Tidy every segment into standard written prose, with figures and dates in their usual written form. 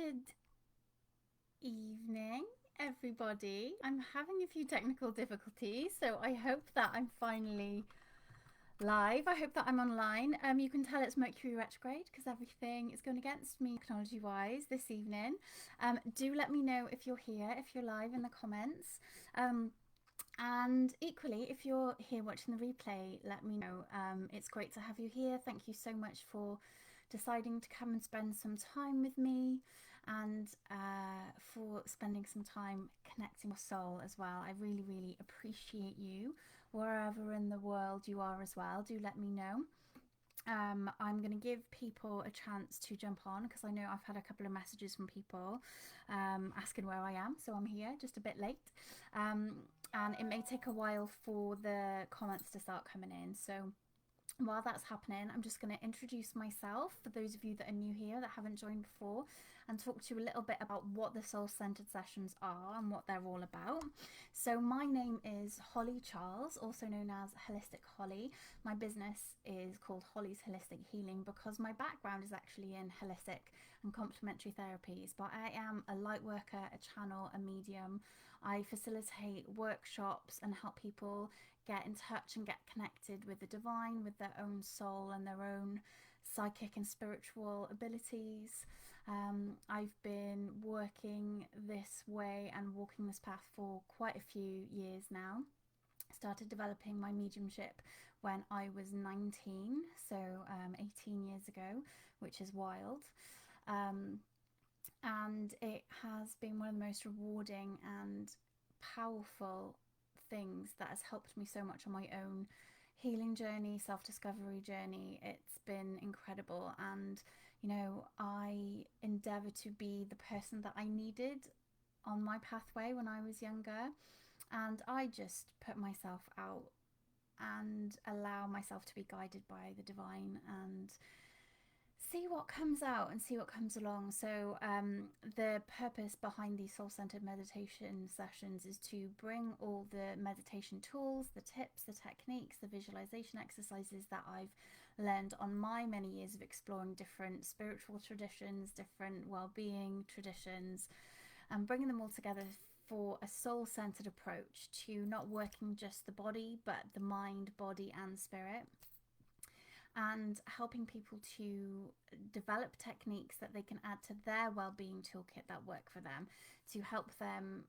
Good evening, everybody. I'm having a few technical difficulties, so I hope that I'm finally live. I hope that I'm online. You can tell it's Mercury retrograde because everything is going against me technology-wise this evening. Do let me know if you're here, if you're live in the comments. And equally, if you're here watching the replay, let me know. It's great to have you here. Thank you so much for deciding to come and spend some time with me and for spending some time connecting with soul as well. I really, really appreciate you wherever in the world you are as well. Do let me know. I'm going to give people a chance to jump on because I know I've had a couple of messages from people asking where I am, so I'm here just a bit late, and it may take a while for the comments to start coming in. So while that's happening, I'm just going to introduce myself for those of you that are new here that haven't joined before, and talk to you a little bit about what the soul-centered sessions are and what they're all about. So my name is Holly Charles, also known as Holistic Holly. My business is called Holly's Holistic Healing because my background is actually in holistic and complementary therapies, but I am a light worker, a channel, a medium. I facilitate workshops and help people get in touch and get connected with the divine, with their own soul and their own psychic and spiritual abilities. I've been working this way and walking this path for quite a few years now. Started developing my mediumship when I was 19, so 18 years ago, which is wild. And it has been one of the most rewarding and powerful things that has helped me so much on my own healing journey, self-discovery journey. It's been incredible, and I endeavor to be the person that I needed on my pathway when I was younger, and I just put myself out and allow myself to be guided by the divine and see what comes out and see what comes along. So the purpose behind these soul-centered meditation sessions is to bring all the meditation tools, the tips, the techniques, the visualization exercises that I've learned on my many years of exploring different spiritual traditions, different well-being traditions, and bringing them all together for a soul-centered approach to not working just the body but the mind, body and spirit, and helping people to develop techniques that they can add to their well-being toolkit that work for them, to help them,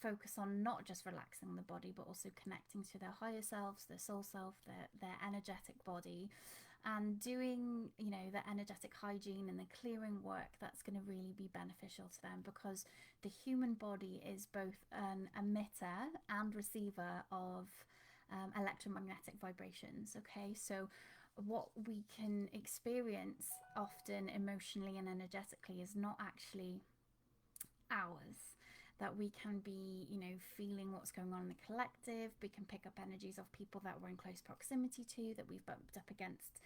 focus on not just relaxing the body but also connecting to their higher selves, their soul self, their energetic body, and doing the energetic hygiene and the clearing work that's going to really be beneficial to them, because the human body is both an emitter and receiver of electromagnetic vibrations. Okay, so what we can experience often emotionally and energetically is not actually ours. That we can be feeling what's going on in the collective. We can pick up energies of people that we're in close proximity to, that we've bumped up against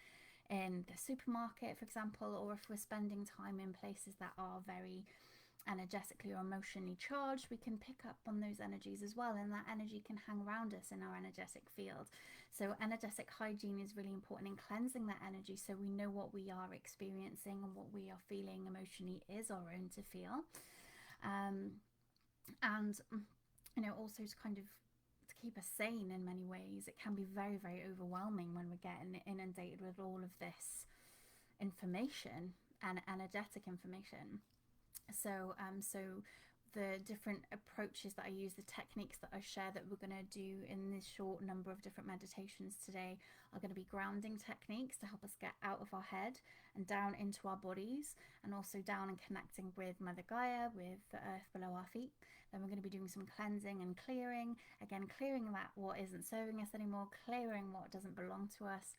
in the supermarket, for example, or if we're spending time in places that are very energetically or emotionally charged, we can pick up on those energies as well, and that energy can hang around us in our energetic field. So energetic hygiene is really important in cleansing that energy, so we know what we are experiencing and what we are feeling emotionally is our own to feel. And also to kind of to keep us sane in many ways. It can be very, very overwhelming when we're getting inundated with all of this information and energetic information. So the different approaches that I use, the techniques that I share that we're going to do in this short number of different meditations today are going to be grounding techniques to help us get out of our head and down into our bodies, and also down and connecting with Mother Gaia, with the earth below our feet. Then we're going to be doing some cleansing and clearing, again clearing that what isn't serving us anymore, clearing what doesn't belong to us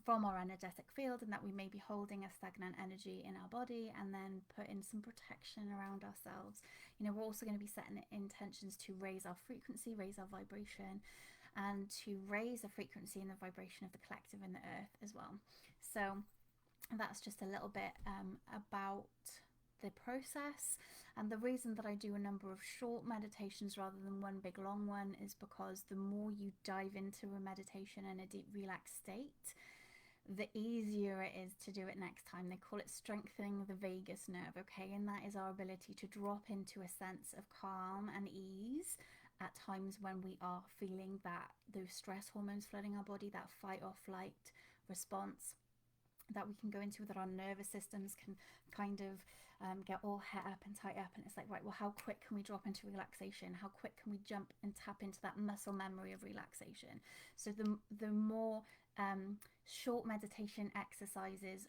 from our energetic field, and that we may be holding a stagnant energy in our body, and then put in some protection around ourselves. We're also going to be setting intentions to raise our frequency, raise our vibration, and to raise the frequency and the vibration of the collective in the earth as well. So that's just a little bit about the process. And the reason that I do a number of short meditations rather than one big long one is because the more you dive into a meditation in a deep relaxed state, the easier it is to do it next time. They call it strengthening the vagus nerve, okay? And that is our ability to drop into a sense of calm and ease at times when we are feeling that those stress hormones flooding our body, that fight or flight response that we can go into, that our nervous systems can kind of get all het up and tight up, and it's like, right, well, how quick can we drop into relaxation? How quick can we jump and tap into that muscle memory of relaxation? So the more short meditation exercises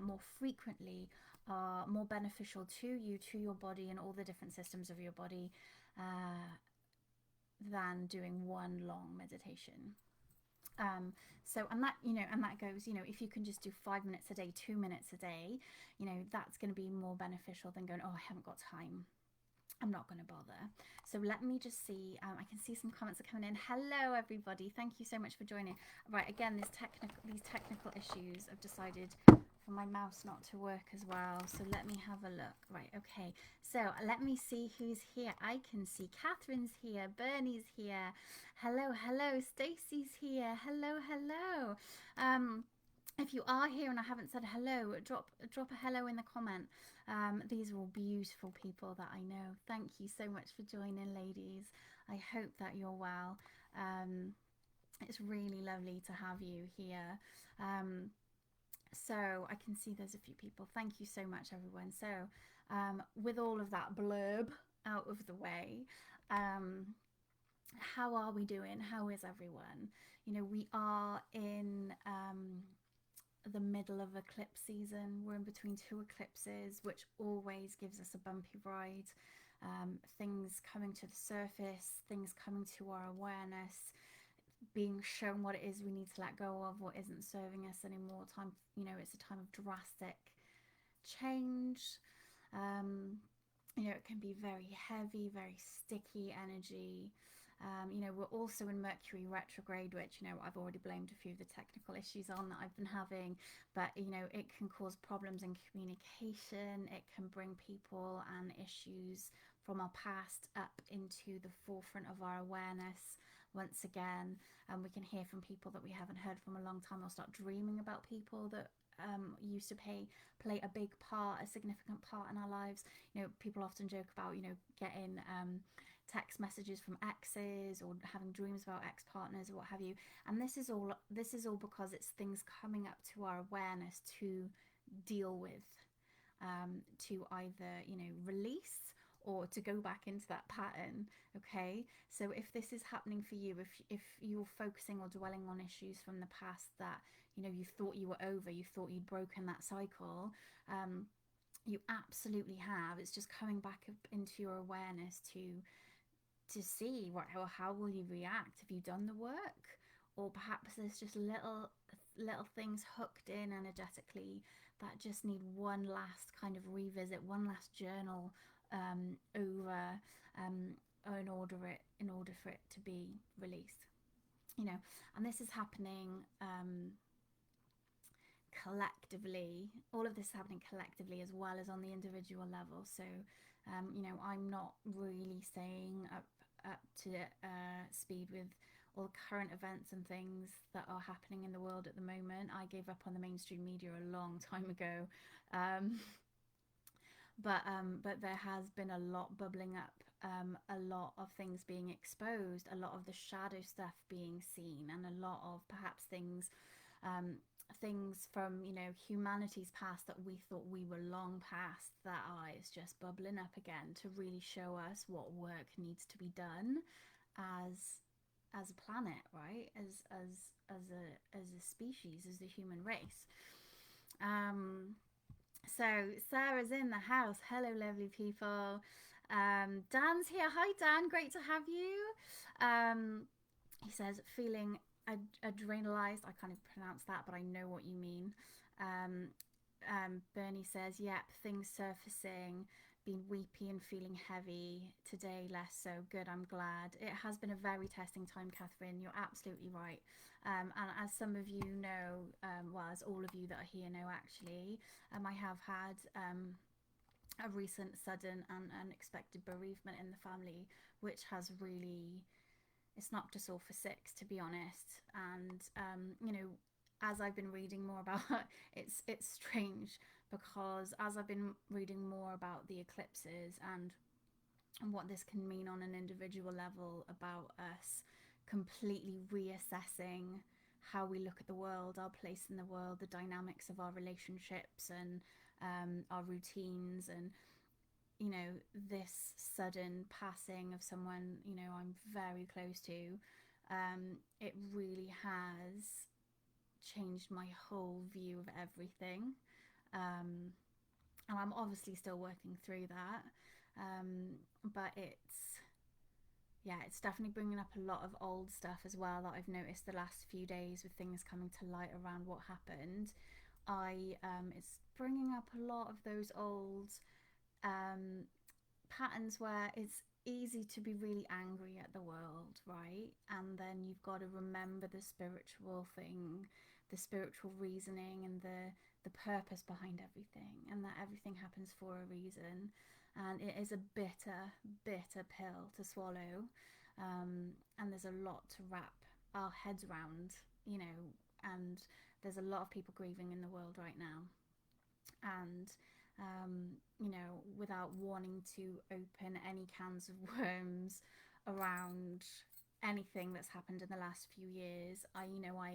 more frequently are more beneficial to you, to your body, and all the different systems of your body, than doing one long meditation. So, and that, and that goes, if you can just do 5 minutes a day, 2 minutes a day, that's going to be more beneficial than going, oh, I haven't got time, I'm not going to bother. So let me just see. I can see some comments are coming in. Hello, everybody. Thank you so much for joining. Right, again, these technical issues. I've decided for my mouse not to work as well. So let me have a look. Right, okay. So let me see who's here. I can see Catherine's here. Bernie's here. Hello, hello. Stacey's here. Hello, hello. If you are here and I haven't said hello, drop a hello in the comment. These are all beautiful people that I know. Thank you so much for joining, ladies. I hope that you're well. It's really lovely to have you here. So I can see there's a few people. Thank you so much, everyone. So with all of that blurb out of the way, how are we doing? How is everyone? We are in the middle of eclipse season. We're in between two eclipses, which always gives us a bumpy ride. Things coming to the surface, things coming to our awareness, being shown what it is we need to let go of, what isn't serving us anymore. It's a time of drastic change. It can be very heavy, very sticky energy. We're also in Mercury retrograde, which, I've already blamed a few of the technical issues on that I've been having, but, it can cause problems in communication. It can bring people and issues from our past up into the forefront of our awareness once again. We can hear from people that we haven't heard from a long time, or start dreaming about people that used to play a big part, a significant part in our lives. People often joke about, getting text messages from exes, or having dreams about ex-partners or what have you. And this is all because it's things coming up to our awareness to deal with, to either, release or to go back into that pattern. Okay, so if this is happening for you, if you're focusing or dwelling on issues from the past that you thought you were over, you thought you'd broken that cycle, you absolutely have. It's just coming back up into your awareness to see how will you react. Have you done the work, or perhaps there's just little things hooked in energetically that just need one last kind of revisit, one last journal over in order for it to be released. And this is happening collectively. All of this is happening collectively as well as on the individual level. So I'm not really staying up to speed with all the current events and things that are happening in the world at the moment. I gave up on the mainstream media a long time ago. But there has been a lot bubbling up, a lot of things being exposed, a lot of the shadow stuff being seen, and a lot of perhaps things from humanity's past that we thought we were long past, that is just bubbling up again to really show us what work needs to be done as a planet, right? As a species, as the human race. So Sarah's in the house. Hello, lovely people. Dan's here. Hi, Dan. Great to have you. He says, feeling adrenalized. I can't even pronounce that, but I know what you mean. Bernie says, yep, things surfacing, been weepy and feeling heavy. Today, less so. Good, I'm glad. It has been a very testing time, Catherine. You're absolutely right. And as some of you know, well, as all of you that are here know, actually, I have had a recent sudden and unexpected bereavement in the family, which has really, it's knocked us all for six, to be honest. And as I've been reading more about it's strange, because as I've been reading more about the eclipses and what this can mean on an individual level about us completely reassessing how we look at the world, our place in the world, the dynamics of our relationships and our routines, and this sudden passing of someone I'm very close to, it really has changed my whole view of everything. Um, and I'm obviously still working through that. But it's definitely bringing up a lot of old stuff as well that I've noticed the last few days with things coming to light around what happened. It's bringing up a lot of those old um, patterns where it's easy to be really angry at the world, right? And then you've got to remember the spiritual thing, the spiritual reasoning, and the purpose behind everything, and that everything happens for a reason. And it is a bitter, bitter pill to swallow. And there's a lot to wrap our heads around, and there's a lot of people grieving in the world right now. And without wanting to open any cans of worms around anything that's happened in the last few years, I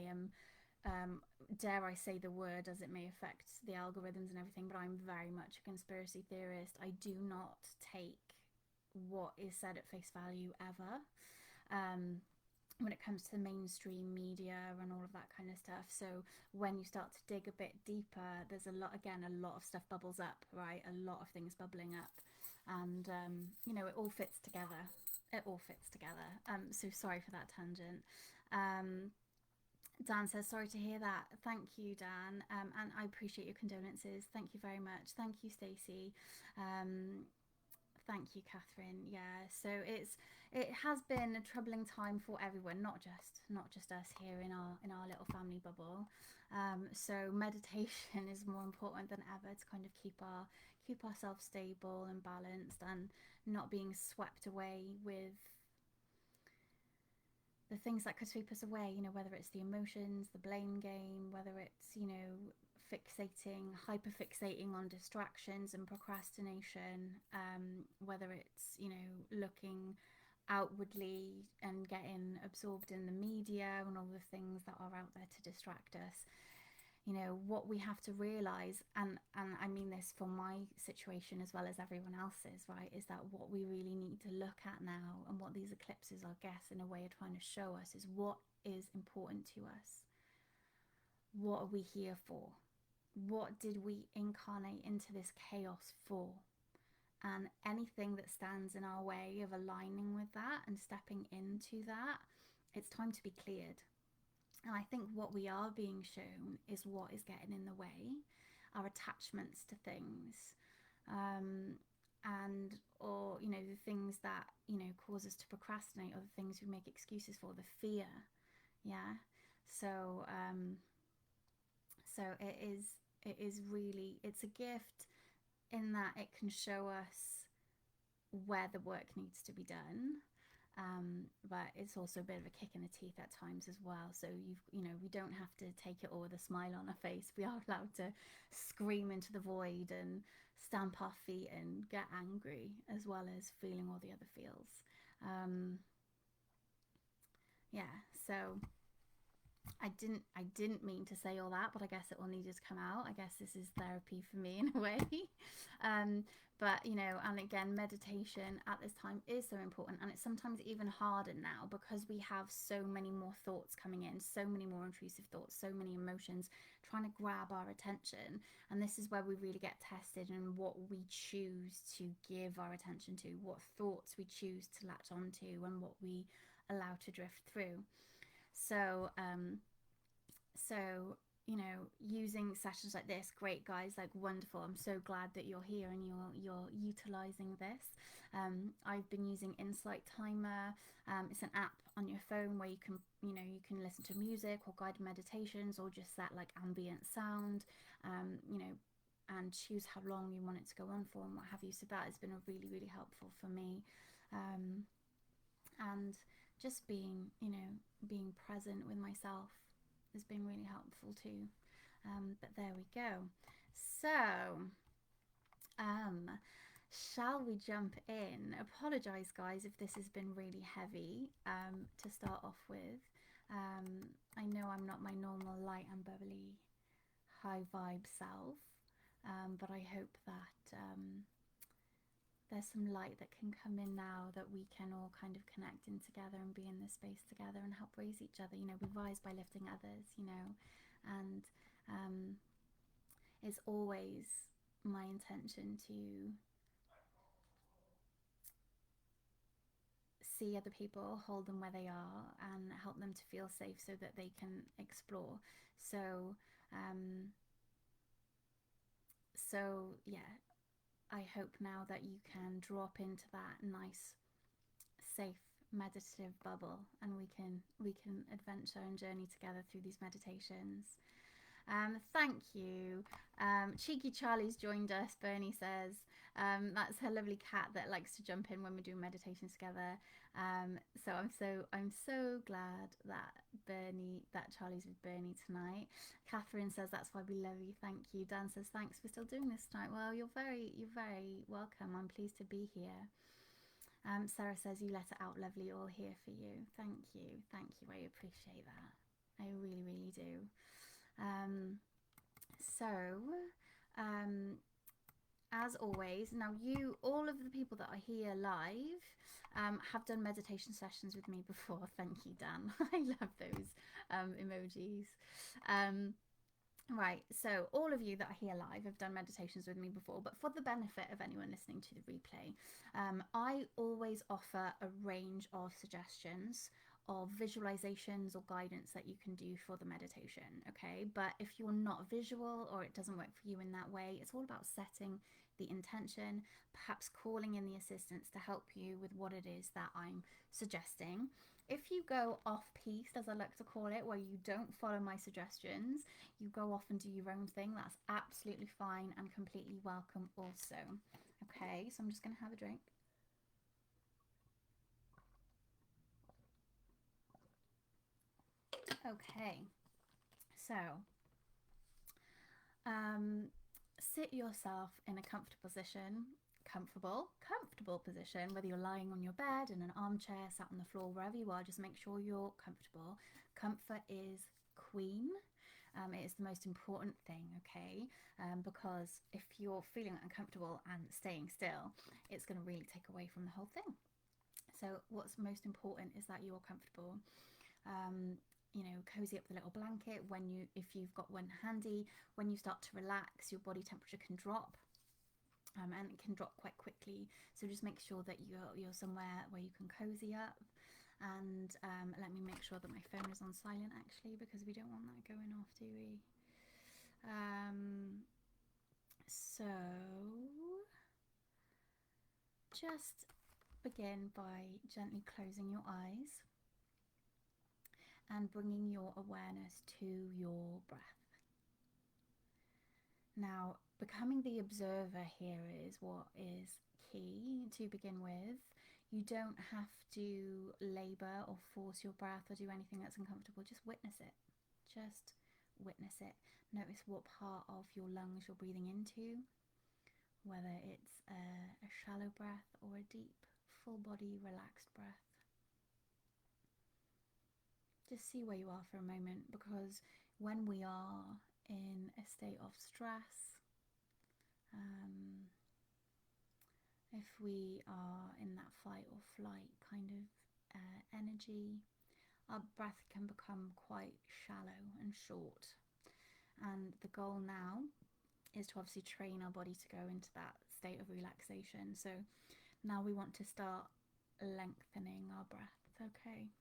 am, dare I say the word, as it may affect the algorithms and everything, but I'm very much a conspiracy theorist. I do not take what is said at face value ever. Um, when it comes to mainstream media and all of that kind of stuff. So when you start to dig a bit deeper, there's a lot of stuff bubbles up, right? A lot of things bubbling up. And, it all fits together. It all fits together. So sorry for that tangent. Um, Dan says, sorry to hear that. Thank you, Dan. And I appreciate your condolences. Thank you very much. Thank you, Stacey. Um, Thank you, Catherine. Yeah, so it has been a troubling time for everyone, not just us here in our little family bubble. So meditation is more important than ever to kind of keep ourselves stable and balanced, and not being swept away with the things that could sweep us away. Whether it's the emotions, the blame game, whether it's hyper fixating on distractions and procrastination, whether it's looking outwardly and getting absorbed in the media and all the things that are out there to distract us. What we have to realize, and I mean this for my situation as well as everyone else's, right, is that what we really need to look at now, and what these eclipses, I guess, in a way are trying to show us, is what is important to us. What are we here for? What did we incarnate into this chaos for? And anything that stands in our way of aligning with that and stepping into that, it's time to be cleared. And I think what we are being shown is what is getting in the way, our attachments to things, and or the things that cause us to procrastinate, or the things we make excuses for, the fear. Yeah. So it is really, it's a gift in that it can show us where the work needs to be done. But it's also a bit of a kick in the teeth at times as well. So we don't have to take it all with a smile on our face. We are allowed to scream into the void and stamp our feet and get angry, as well as feeling all the other feels. Yeah. So I didn't mean to say all that, but I guess it all needed to come out. I guess this is therapy for me in a way. But and again, meditation at this time is so important, and it's sometimes even harder now because we have so many more thoughts coming in, so many more intrusive thoughts, so many emotions trying to grab our attention. And this is where we really get tested in what we choose to give our attention to, what thoughts we choose to latch onto, and what we allow to drift through. So using sessions like this, great guys, like wonderful. I'm so glad that you're here and you're utilizing this. I've been using Insight Timer. It's an app on your phone where you can listen to music or guided meditations, or just set like ambient sound, and choose how long you want it to go on for and what have you. So that has been a really, really helpful for me. And just being present with myself, has been really helpful too. But there we go. So shall we jump in? Apologise, guys, if this has been really heavy to start off with. I know I'm not my normal light and bubbly, high vibe self, but I hope that there's some light that can come in now, that we can all kind of connect in together and be in this space together and help raise each other. You know, we rise by lifting others, you know, and it's always my intention to see other people, hold them where they are, and help them to feel safe so that they can explore. So yeah, I hope now that you can drop into that nice, safe, meditative bubble, and we can adventure and journey together through these meditations. Thank you. Cheeky Charlie's joined us. Bernie says that's her lovely cat that likes to jump in when we're doing meditations together. So I'm so glad that Charlie's with Bernie tonight. Catherine says that's why we love you. Thank you. Dan says thanks for still doing this tonight. Well, you're very welcome. I'm pleased to be here. Sarah says you let it out lovely, all here for you. Thank you. I appreciate that. I really do. As always, now all of the people that are here live have done meditation sessions with me before. Thank you, Dan. I love those emojis. Right, so all of you that are here live have done meditations with me before, but for the benefit of anyone listening to the replay, I always offer a range of suggestions of visualizations or guidance that you can do for the meditation, okay? But if you're not visual or it doesn't work for you in that way, it's all about setting the intention, perhaps calling in the assistance to help you with what it is that I'm suggesting. If you go off-piste, as I like to call it, where you don't follow my suggestions, you go off and do your own thing, that's absolutely fine and completely welcome also. Okay, so I'm just going to have a drink. Okay, so sit yourself in a comfortable position, whether you're lying on your bed, in an armchair, sat on the floor, wherever you are, just make sure you're comfortable. Comfort is queen. It is the most important thing, okay? Because if you're feeling uncomfortable and staying still, it's going to really take away from the whole thing. So what's most important is that you're comfortable. You know, cozy up the little blanket. If you've got one handy, when you start to relax, your body temperature can drop, and it can drop quite quickly. So just make sure that you're somewhere where you can cozy up. And let me make sure that my phone is on silent, actually, because we don't want that going off, do we? So just begin by gently closing your eyes and bringing your awareness to your breath. Now, becoming the observer here is what is key to begin with. You don't have to labour or force your breath or do anything that's uncomfortable. Just witness it. Just witness it. Notice what part of your lungs you're breathing into, whether it's a shallow breath or a deep, full body, relaxed breath. Just see where you are for a moment, because when we are in a state of stress, if we are in that fight or flight kind of energy, our breath can become quite shallow and short. And the goal now is to obviously train our body to go into that state of relaxation. So now we want to start lengthening our breath, okay?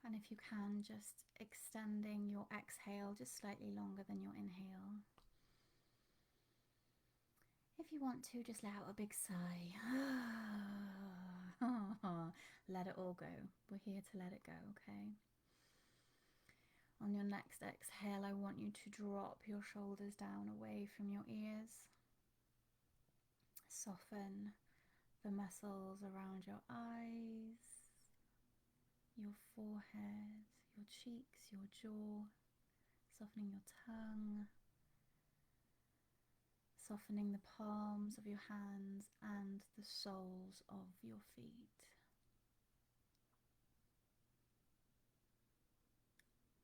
And if you can, just extending your exhale just slightly longer than your inhale. If you want to, just let out a big sigh. Let it all go. We're here to let it go, okay? On your next exhale, I want you to drop your shoulders down away from your ears. Soften the muscles around your eyes, your forehead, your cheeks, your jaw, softening your tongue, softening the palms of your hands and the soles of your feet.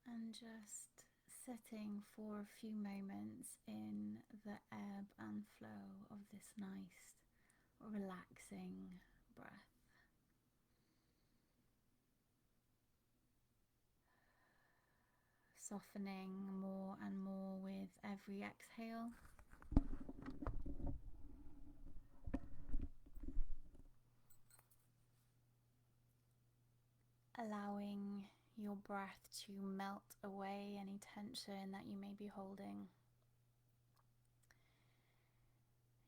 And just sitting for a few moments in the ebb and flow of this nice, relaxing breath. Softening more and more with every exhale. Allowing your breath to melt away any tension that you may be holding.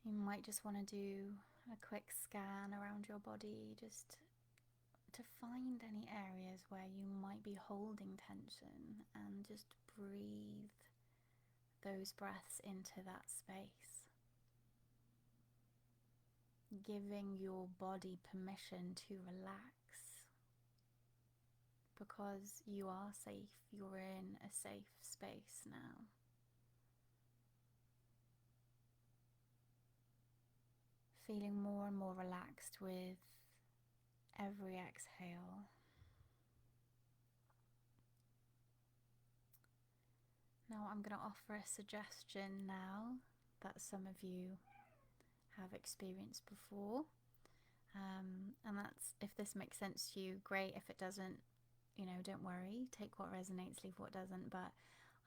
You might just want to do a quick scan around your body just to find any areas where you might be holding tension, and just breathe those breaths into that space, giving your body permission to relax, because you are safe, you're in a safe space now. Feeling more and more relaxed with every exhale. Now I'm going to offer a suggestion now that some of you have experienced before, and that's, if this makes sense to you, great. If it doesn't, don't worry, take what resonates, leave what doesn't. But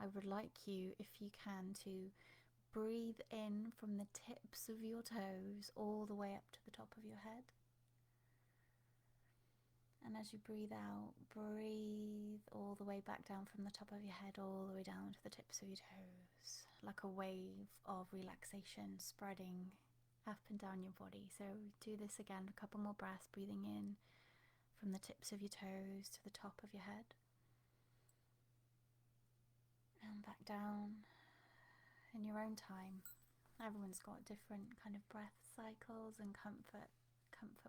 I would like you, if you can, to breathe in from the tips of your toes all the way up to the top of your head. And as you breathe out, breathe all the way back down from the top of your head, all the way down to the tips of your toes, like a wave of relaxation spreading up and down your body. So do this again, a couple more breaths, breathing in from the tips of your toes to the top of your head. And back down in your own time. Everyone's got different kind of breath cycles and comfort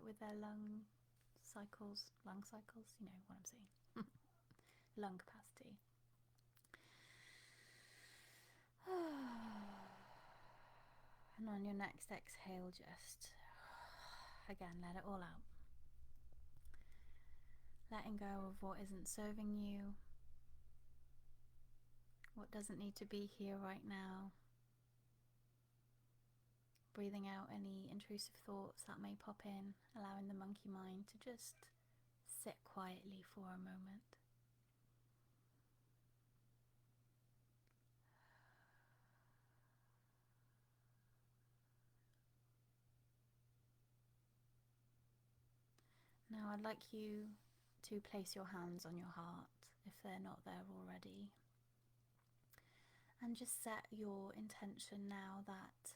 with their lung cycles, you know what I'm saying. Lung capacity. And on your next exhale, just again, let it all out. Letting go of what isn't serving you, what doesn't need to be here right now. Breathing out any intrusive thoughts that may pop in, allowing the monkey mind to just sit quietly for a moment. Now I'd like you to place your hands on your heart if they're not there already, and just set your intention now that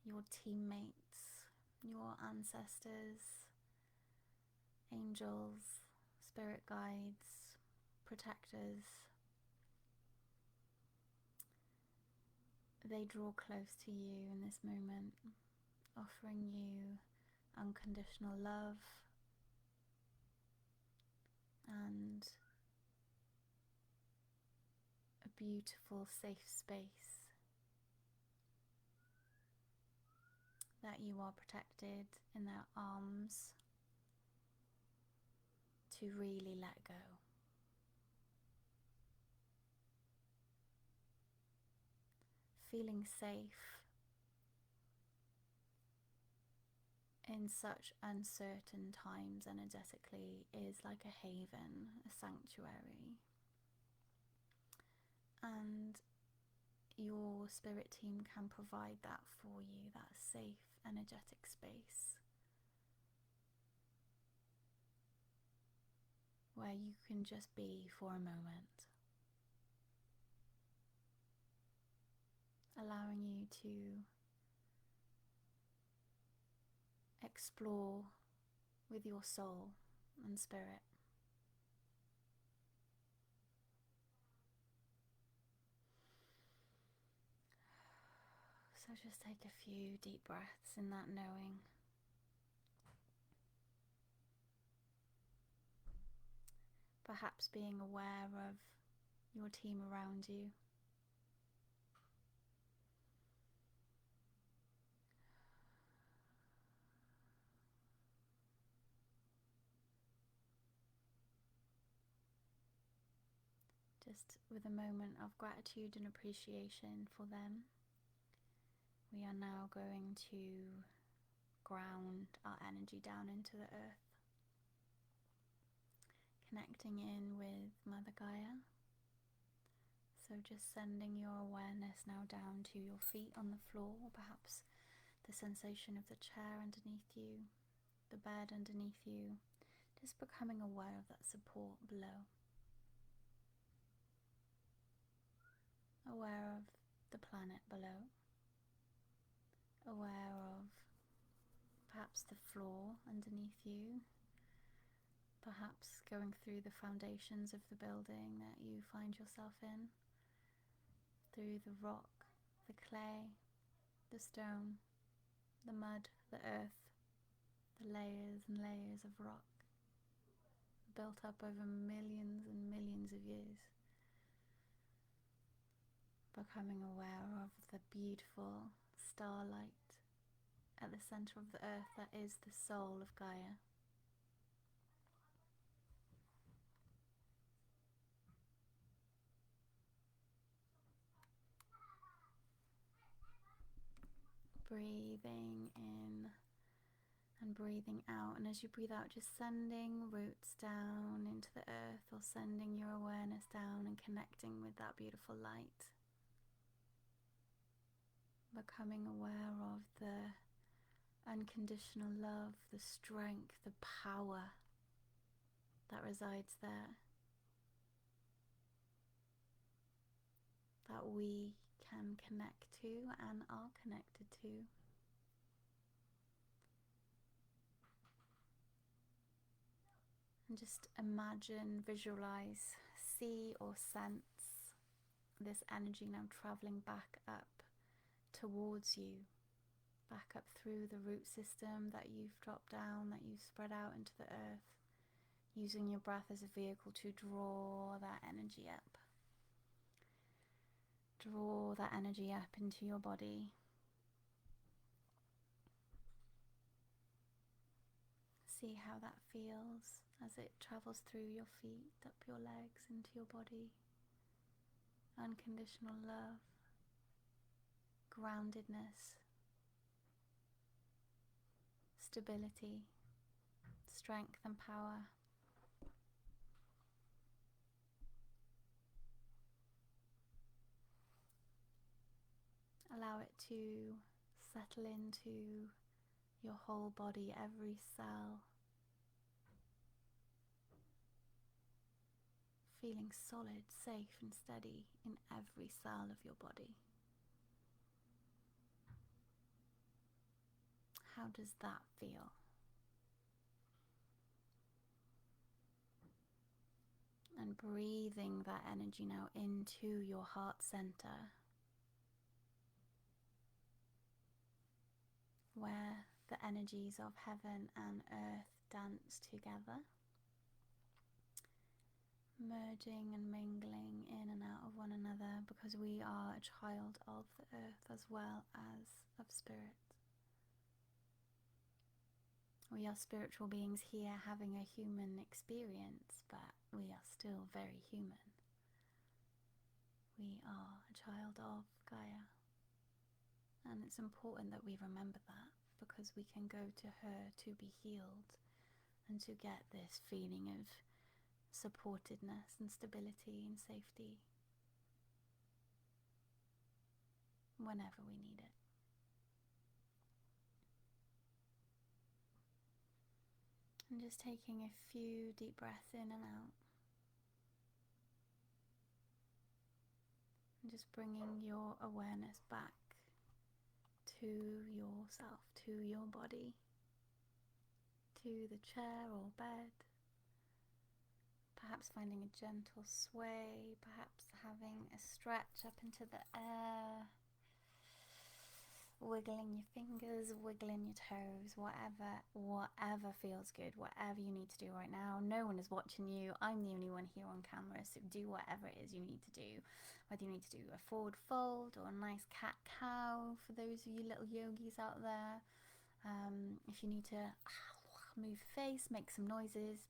your teammates, your ancestors, angels, spirit guides, protectors, they draw close to you in this moment, offering you unconditional love and a beautiful, safe space, that you are protected in their arms to really let go. Feeling safe in such uncertain times energetically is like a haven, a sanctuary. And your spirit team can provide that for you, that safe, energetic space where you can just be for a moment, allowing you to explore with your soul and spirit. So just take a few deep breaths in that knowing. perhaps being aware of your team around you. Just with a moment of gratitude and appreciation for them, we are now going to ground our energy down into the earth, connecting in with Mother Gaia. So just sending your awareness now down to your feet on the floor, or perhaps the sensation of the chair underneath you, the bed underneath you, just becoming aware of that support below. Aware of the planet below, aware of perhaps the floor underneath you, perhaps going through the foundations of the building that you find yourself in, through the rock, the clay, the stone, the mud, the earth, the layers and layers of rock built up over millions and millions of years. Becoming aware of the beautiful starlight at the center of the earth that is the soul of Gaia. Breathing in and breathing out, and as you breathe out, just sending roots down into the earth, or sending your awareness down and connecting with that beautiful light. Becoming aware of the unconditional love, the strength, the power that resides there, that we can connect to and are connected to. And just imagine, visualize, see or sense this energy now traveling back up towards you, back up through the root system that you've dropped down, that you've spread out into the earth, using your breath as a vehicle to draw that energy up. Draw that energy up into your body. See how that feels as it travels through your feet, up your legs, into your body. Unconditional love, groundedness, stability, strength and power. Allow it to settle into your whole body, every cell, feeling solid, safe and steady in every cell of your body. How does that feel? And breathing that energy now into your heart center, where the energies of heaven and earth dance together, merging and mingling in and out of one another, because we are a child of the earth as well as of spirit. We are spiritual beings here having a human experience, but we are still very human. We are a child of Gaia. And it's important that we remember that, because we can go to her to be healed and to get this feeling of supportedness and stability and safety whenever we need it. And just taking a few deep breaths in and out. And just bringing your awareness back to yourself, to your body, to the chair or bed. Perhaps finding a gentle sway, perhaps having a stretch up into the air, wiggling your fingers, wiggling your toes, whatever feels good, whatever you need to do right now. No one is watching you. I'm the only one here on camera, so do whatever it is you need to do. Whether you need to do a forward fold or a nice cat cow for those of you little yogis out there. If you need to move your face, make some noises,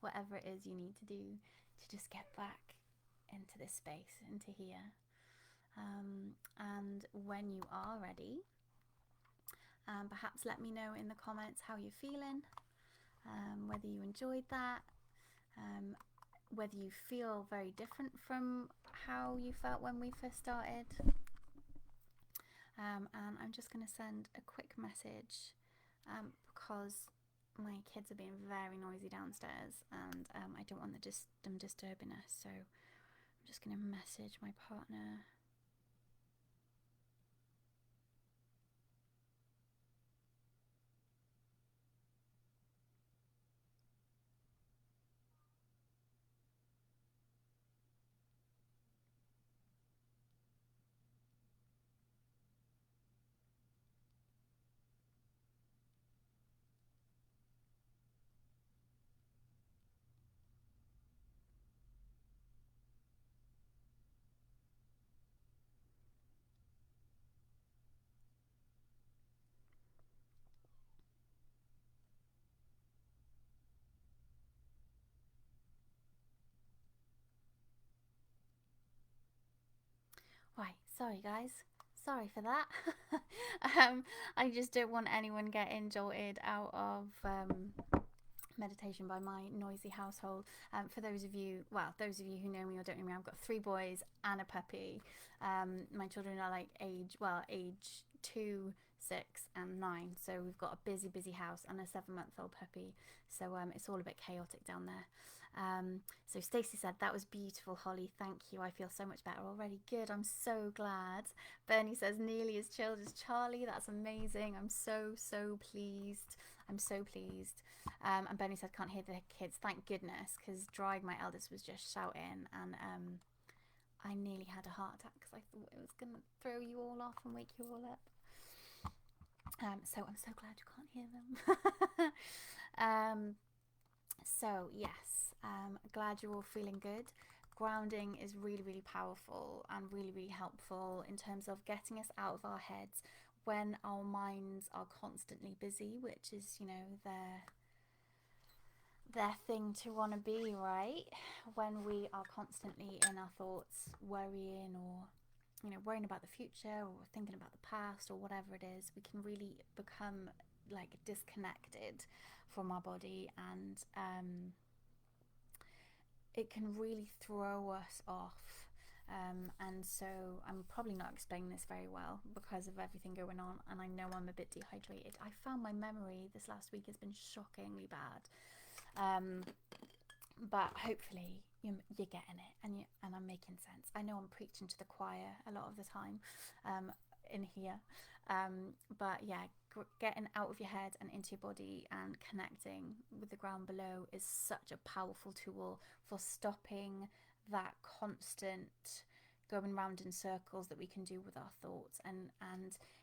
whatever it is you need to do to just get back into this space, into here. And when you are ready, perhaps let me know in the comments how you're feeling, whether you enjoyed that, whether you feel very different from how you felt when we first started. And I'm just going to send a quick message because my kids are being very noisy downstairs, and I don't want them disturbing us, so I'm just going to message my partner. Right, sorry guys, sorry for that. I just don't want anyone getting jolted out of meditation by my noisy household. For those of you who know me or don't know me, I've got 3 boys and a puppy. My children are like age 2, 6 and 9, so we've got a busy house and a 7-month-old puppy, so it's all a bit chaotic down there. So Stacey said, that was beautiful, Holly, thank you, I feel so much better already. Good, I'm so glad. Bernie says, nearly as chilled as Charlie. That's amazing. I'm so pleased. I'm so pleased. And Bernie said, can't hear the kids, thank goodness, because Dryg, my eldest, was just shouting, and I nearly had a heart attack because I thought it was going to throw you all off and wake you all up. So I'm so glad you can't hear them. So yes, glad you're all feeling good. Grounding is really powerful and really helpful in terms of getting us out of our heads when our minds are constantly busy, which is, you know, their thing to want to be, right? When we are constantly in our thoughts, worrying, or, you know, worrying about the future or thinking about the past or whatever it is, we can really become like disconnected from our body, and it can really throw us off. And so I'm probably not explaining this very well because of everything going on, and I know I'm a bit dehydrated. I found my memory this last week has been shockingly bad, but hopefully you're getting it, and I'm making sense. I know I'm preaching to the choir a lot of the time in here, but yeah, getting out of your head and into your body and connecting with the ground below is such a powerful tool for stopping that constant going round in circles that we can do with our thoughts. And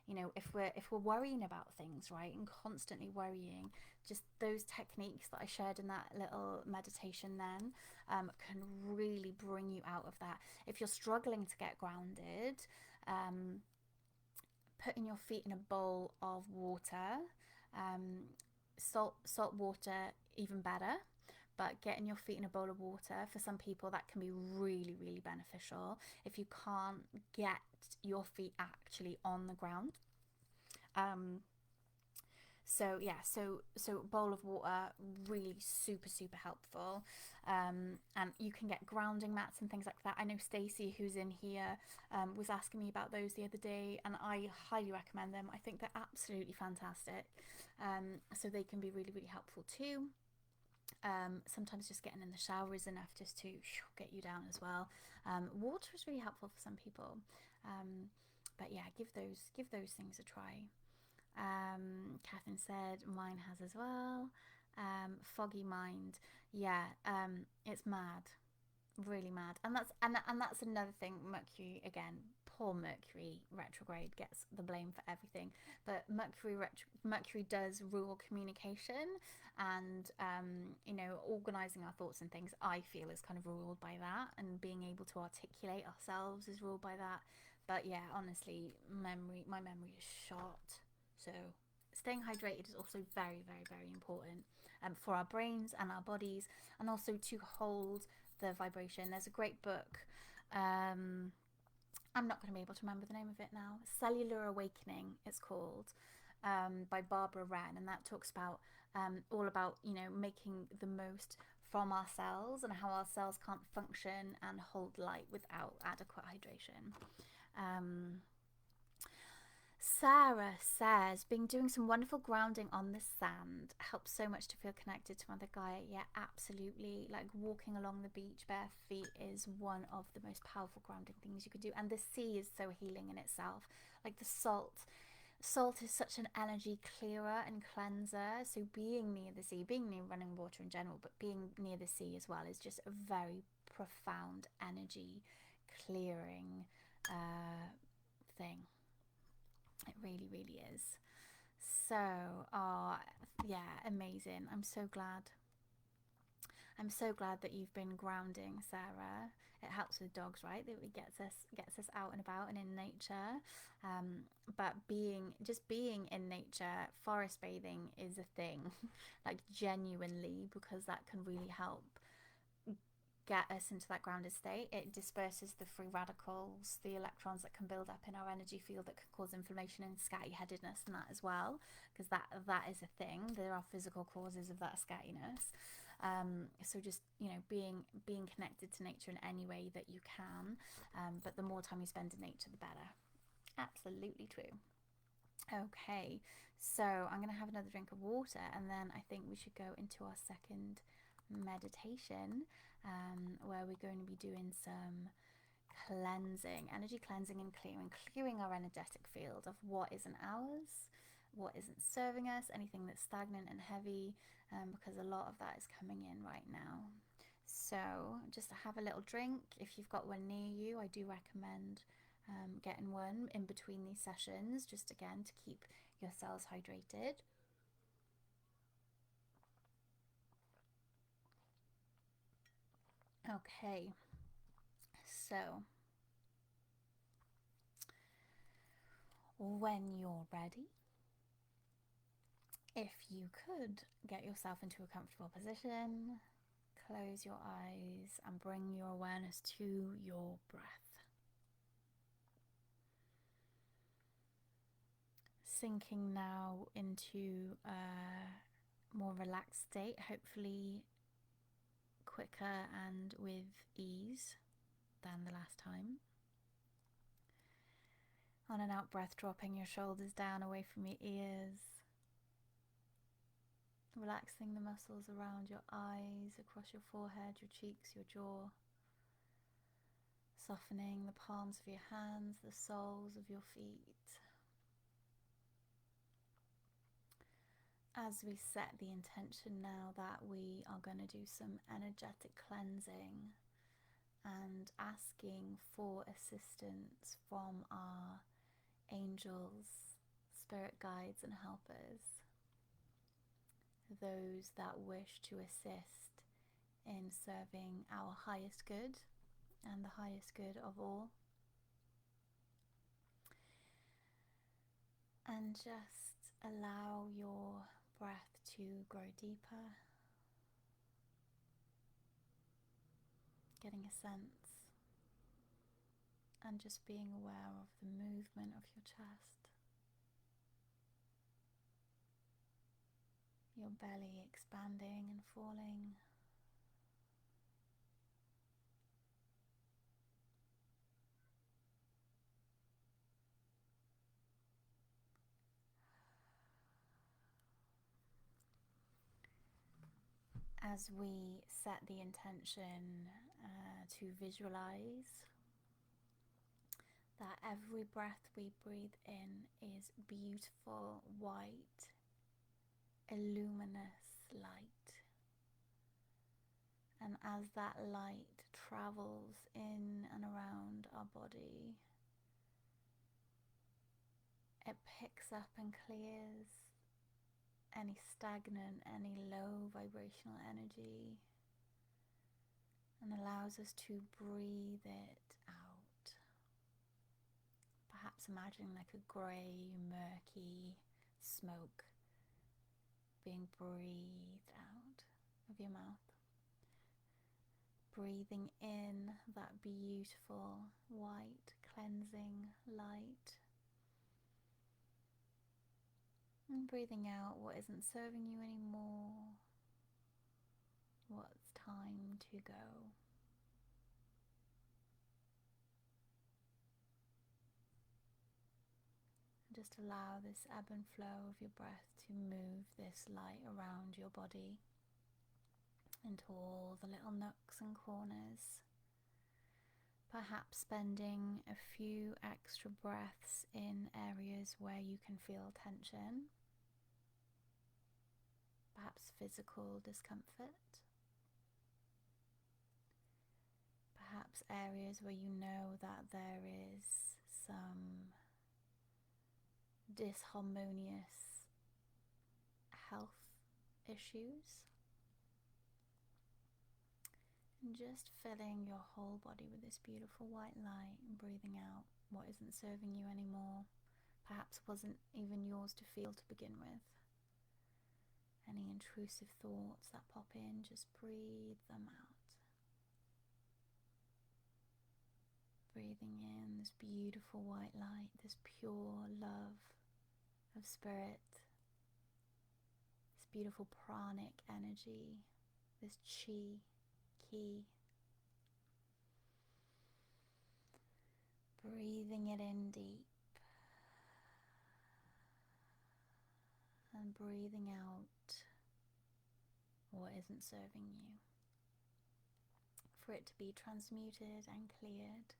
you know, if we're worrying about things, right, and constantly worrying, just those techniques that I shared in that little meditation then can really bring you out of that. If you're struggling to get grounded, putting your feet in a bowl of water, salt water even better, but getting your feet in a bowl of water, for some people that can be really beneficial if you can't get your feet actually on the ground. So yeah, so bowl of water, really super helpful. And you can get grounding mats and things like that. I know Stacey, who's in here, was asking me about those the other day, and I highly recommend them. I think they're absolutely fantastic. So they can be really helpful too. Sometimes just getting in the shower is enough just to get you down as well. Water is really helpful for some people, but yeah, give those things a try. Catherine said mine has as well. Foggy mind, yeah, it's mad. Really mad. And that's another thing. Mercury again, poor Mercury retrograde gets the blame for everything, but Mercury does rule communication, and you know, organizing our thoughts and things, I feel, is kind of ruled by that, and being able to articulate ourselves is ruled by that. But yeah, honestly, my memory is shot. So staying hydrated is also very, very, very important, for our brains and our bodies, and also to hold the vibration. There's a great book. I'm not going to be able to remember the name of it now. Cellular Awakening, it's called, by Barbara Wren, and that talks about all about, you know, making the most from our cells and how our cells can't function and hold light without adequate hydration. Sarah says, been doing some wonderful grounding on the sand. Helps so much to feel connected to Mother Gaia. Yeah, absolutely. Like walking along the beach bare feet is one of the most powerful grounding things you could do. And the sea is so healing in itself. Like the salt. Salt is such an energy clearer and cleanser. So being near the sea, being near running water in general, but being near the sea as well, is just a very profound energy clearing thing. It really, really is. So, yeah, amazing. I'm so glad. I'm so glad that you've been grounding, Sarah. It helps with dogs, right? It gets us out and about and in nature. But being in nature, forest bathing is a thing, like genuinely, because that can really help get us into that grounded state. It disperses the free radicals, the electrons that can build up in our energy field that can cause inflammation and scatty-headedness and that as well, because that is a thing. There are physical causes of that scattiness. So just, you know, being connected to nature in any way that you can, but the more time you spend in nature, the better. Absolutely true. Okay, so I'm going to have another drink of water, and then I think we should go into our second meditation, where we're going to be doing some cleansing, energy cleansing and clearing our energetic field of what isn't ours, what isn't serving us, anything that's stagnant and heavy, because a lot of that is coming in right now. So just to have a little drink. If you've got one near you, I do recommend getting one in between these sessions, just again to keep your cells hydrated. Okay, so when you're ready, if you could get yourself into a comfortable position, close your eyes and bring your awareness to your breath. Sinking now into a more relaxed state, hopefully quicker and with ease than the last time. On an out breath, dropping your shoulders down away from your ears, relaxing the muscles around your eyes, across your forehead, your cheeks, your jaw, softening the palms of your hands, the soles of your feet. As we set the intention now that we are going to do some energetic cleansing and asking for assistance from our angels, spirit guides and helpers, those that wish to assist in serving our highest good and the highest good of all. And just allow your breath to grow deeper, getting a sense and just being aware of the movement of your chest, your belly expanding and falling. As we set the intention to visualize that every breath we breathe in is beautiful, white, luminous light. And as that light travels in and around our body, it picks up and clears any stagnant, any low vibrational energy, and allows us to breathe it out. Perhaps imagine like a grey, murky smoke being breathed out of your mouth. Breathing in that beautiful, white, cleansing light. And breathing out what isn't serving you anymore, what's time to go. Just allow this ebb and flow of your breath to move this light around your body into all the little nooks and corners. Perhaps spending a few extra breaths in areas where you can feel tension, perhaps physical discomfort, perhaps areas where you know that there is some disharmonious health issues. And just filling your whole body with this beautiful white light and breathing out what isn't serving you anymore, perhaps wasn't even yours to feel to begin with. Any intrusive thoughts that pop in, just breathe them out. Breathing in this beautiful white light, this pure love of spirit, this beautiful pranic energy, this chi. Breathing it in deep and breathing out what isn't serving you, for it to be transmuted and cleared,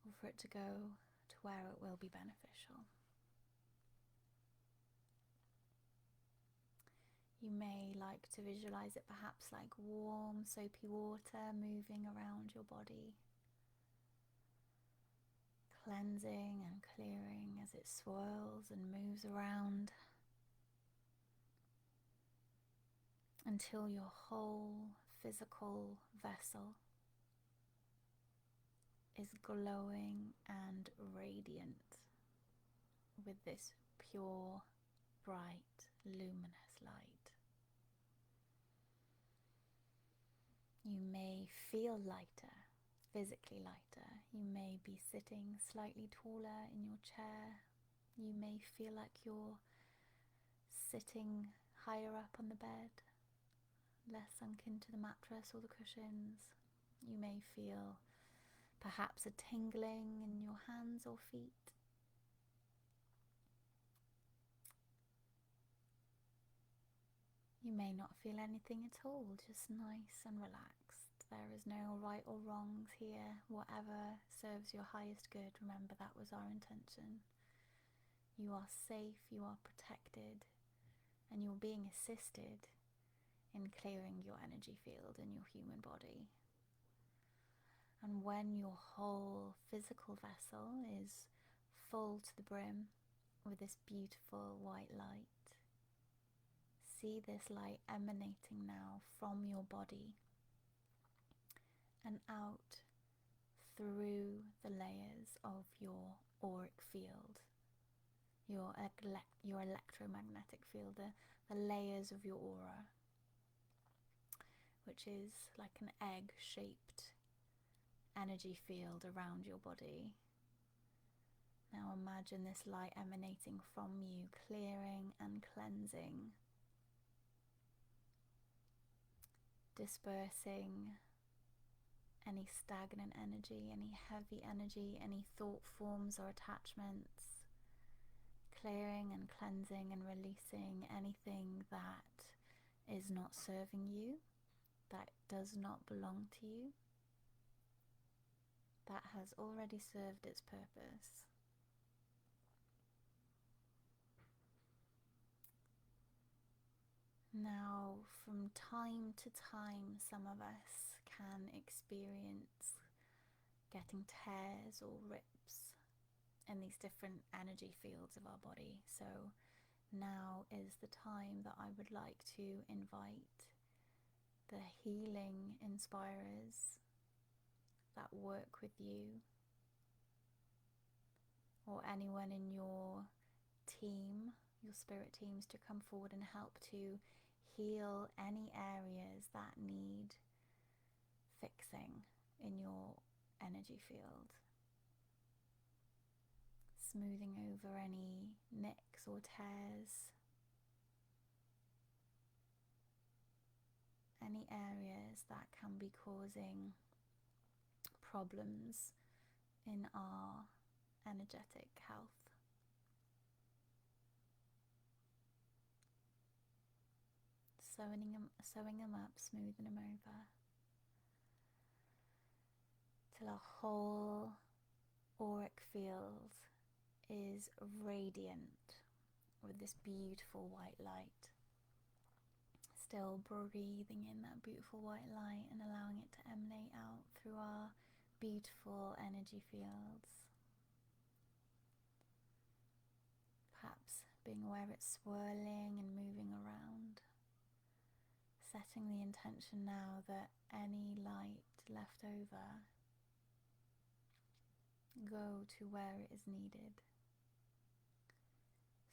or for it to go to where it will be beneficial. You may like to visualize it perhaps like warm, soapy water moving around your body, cleansing and clearing as it swirls and moves around until your whole physical vessel is glowing and radiant with this pure, bright, luminous light. You may feel lighter, physically lighter. You may be sitting slightly taller in your chair. You may feel like you're sitting higher up on the bed, less sunk into the mattress or the cushions. You may feel perhaps a tingling in your hands or feet. You may not feel anything at all, just nice and relaxed. There is no right or wrongs here. Whatever serves your highest good, remember that was our intention. You are safe, you are protected, and you're being assisted in clearing your energy field in your human body. And when your whole physical vessel is full to the brim with this beautiful white light, see this light emanating now from your body and out through the layers of your auric field, your electromagnetic field, the layers of your aura, which is like an egg-shaped energy field around your body. Now imagine this light emanating from you, clearing and cleansing, dispersing any stagnant energy, any heavy energy, any thought forms or attachments, clearing and cleansing and releasing anything that is not serving you, that does not belong to you, that has already served its purpose. Now from time to time, some of us can experience getting tears or rips in these different energy fields of our body. So now is the time that I would like to invite the healing inspirers that work with you, or anyone in your team, your spirit teams, to come forward and help to heal any areas that need fixing in your energy field. Smoothing over any nicks or tears, any areas that can be causing problems in our energetic health. Sewing them up, smoothing them over, till our whole auric field is radiant with this beautiful white light. Still breathing in that beautiful white light and allowing it to emanate out through our beautiful energy fields. Perhaps being aware it's swirling and moving around. Setting the intention now that any light left over go to where it is needed,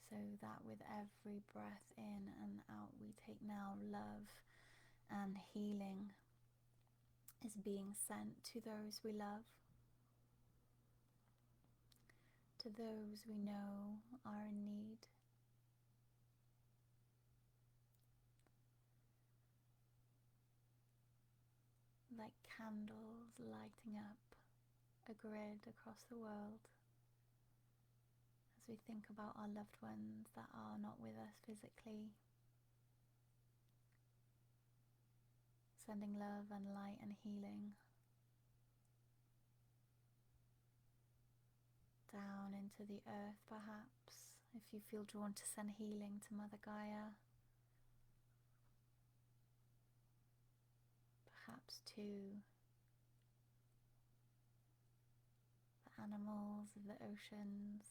so that with every breath in and out we take now, love and healing is being sent to those we love, to those we know are in need. Like candles lighting up a grid across the world as we think about our loved ones that are not with us physically, sending love and light and healing down into the earth. Perhaps if you feel drawn to send healing to Mother Gaia, perhaps to the animals of the oceans,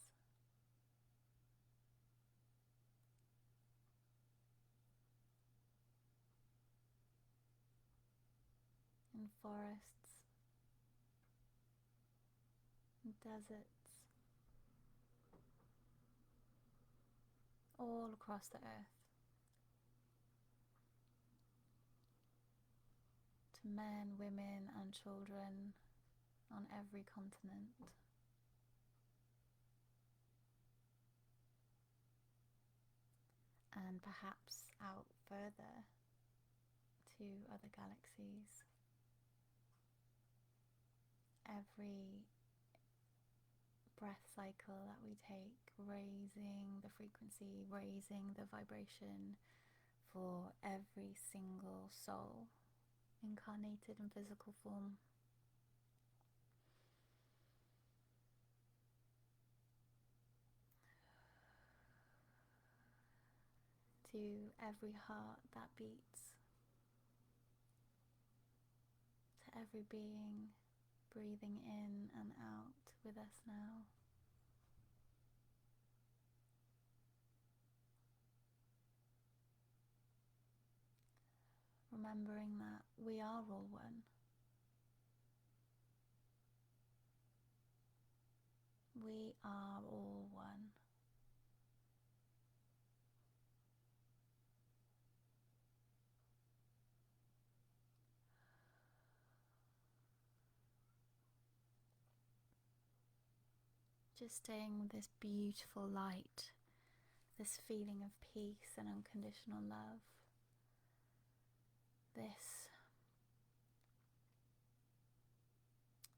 in forests, in deserts, all across the earth, to men, women and children on every continent. And perhaps out further to other galaxies. Every breath cycle that we take, raising the frequency, raising the vibration for every single soul incarnated in physical form. To every heart that beats, to every being breathing in and out with us now. Remembering that we are all one. We are all one. Just staying with this beautiful light, this feeling of peace and unconditional love, this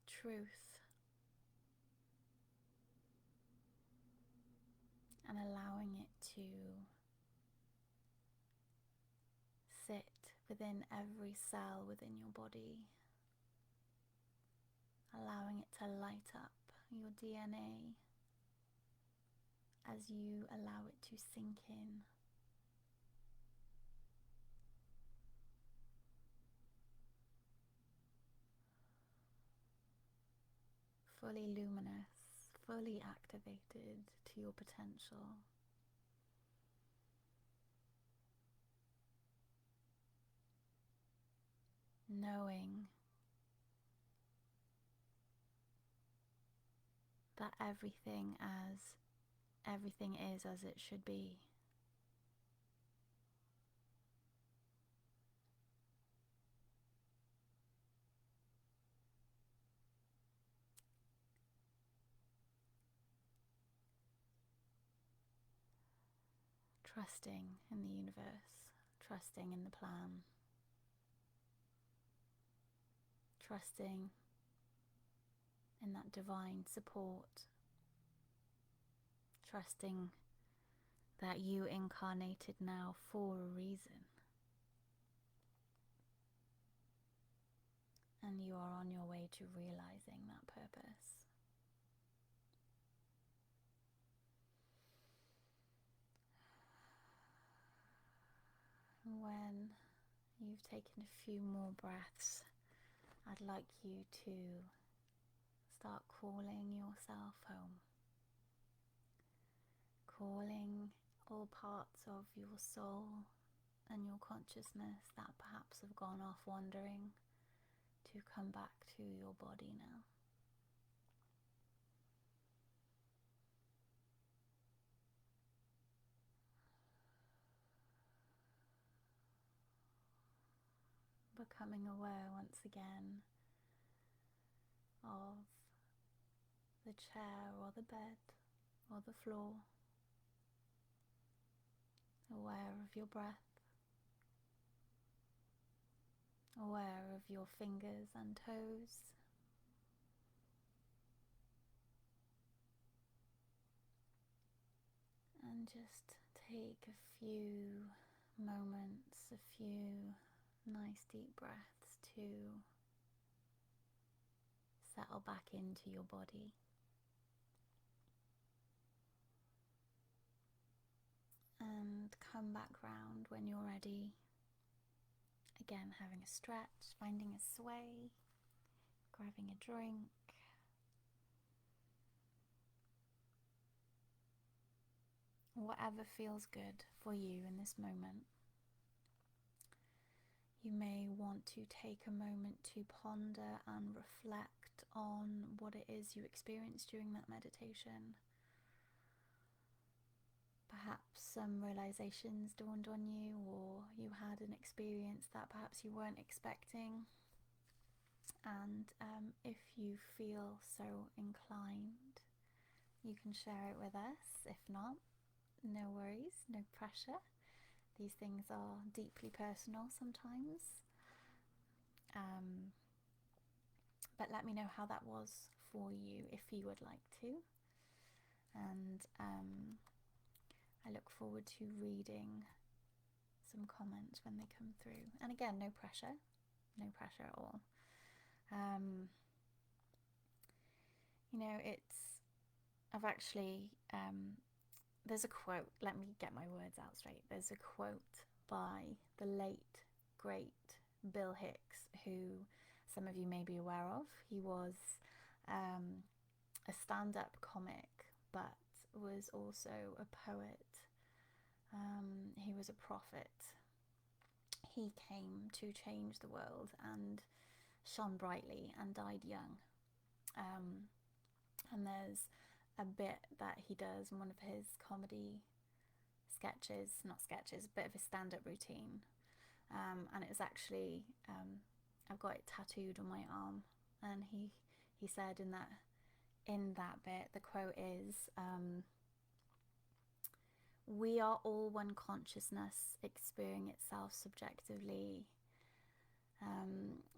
truth, and allowing it to sit within every cell within your body, allowing it to light up your DNA as you allow it to sink in. fully luminous, fully activated to your potential. Knowing that everything is as it should be. Trusting in the universe, trusting in the plan, trusting in that divine support, trusting that you incarnated now for a reason, and you are on your way to realizing that purpose. When you've taken a few more breaths, I'd like you to start calling yourself home. Calling all parts of your soul and your consciousness that perhaps have gone off wandering to come back to your body now. Becoming aware once again of the chair or the bed or the floor. Aware of your breath. Aware of your fingers and toes. And just take a few moments, a few nice deep breaths to settle back into your body. And come back round when you're ready. Again, having a stretch, finding a sway, grabbing a drink. Whatever feels good for you in this moment. You may want to take a moment to ponder and reflect on what it is you experienced during that meditation. Perhaps some realizations dawned on you, or you had an experience that perhaps you weren't expecting. And if you feel so inclined, you can share it with us. If not, no worries, no pressure. These things are deeply personal sometimes. But let me know how that was for you if you would like to. And I look forward to reading some comments when they come through. And again, no pressure at all. I've actually, there's a quote, let me get my words out straight. There's a quote by the late, great Bill Hicks, who some of you may be aware of. He was a stand-up comic, but was also a poet. He was a prophet. He came to change the world and shone brightly and died young. And there's a bit that he does in one of his comedy sketches, not sketches, a bit of his stand-up routine. And it was actually, I've got it tattooed on my arm. And he said in that bit, the quote is, we are all one consciousness experiencing itself subjectively.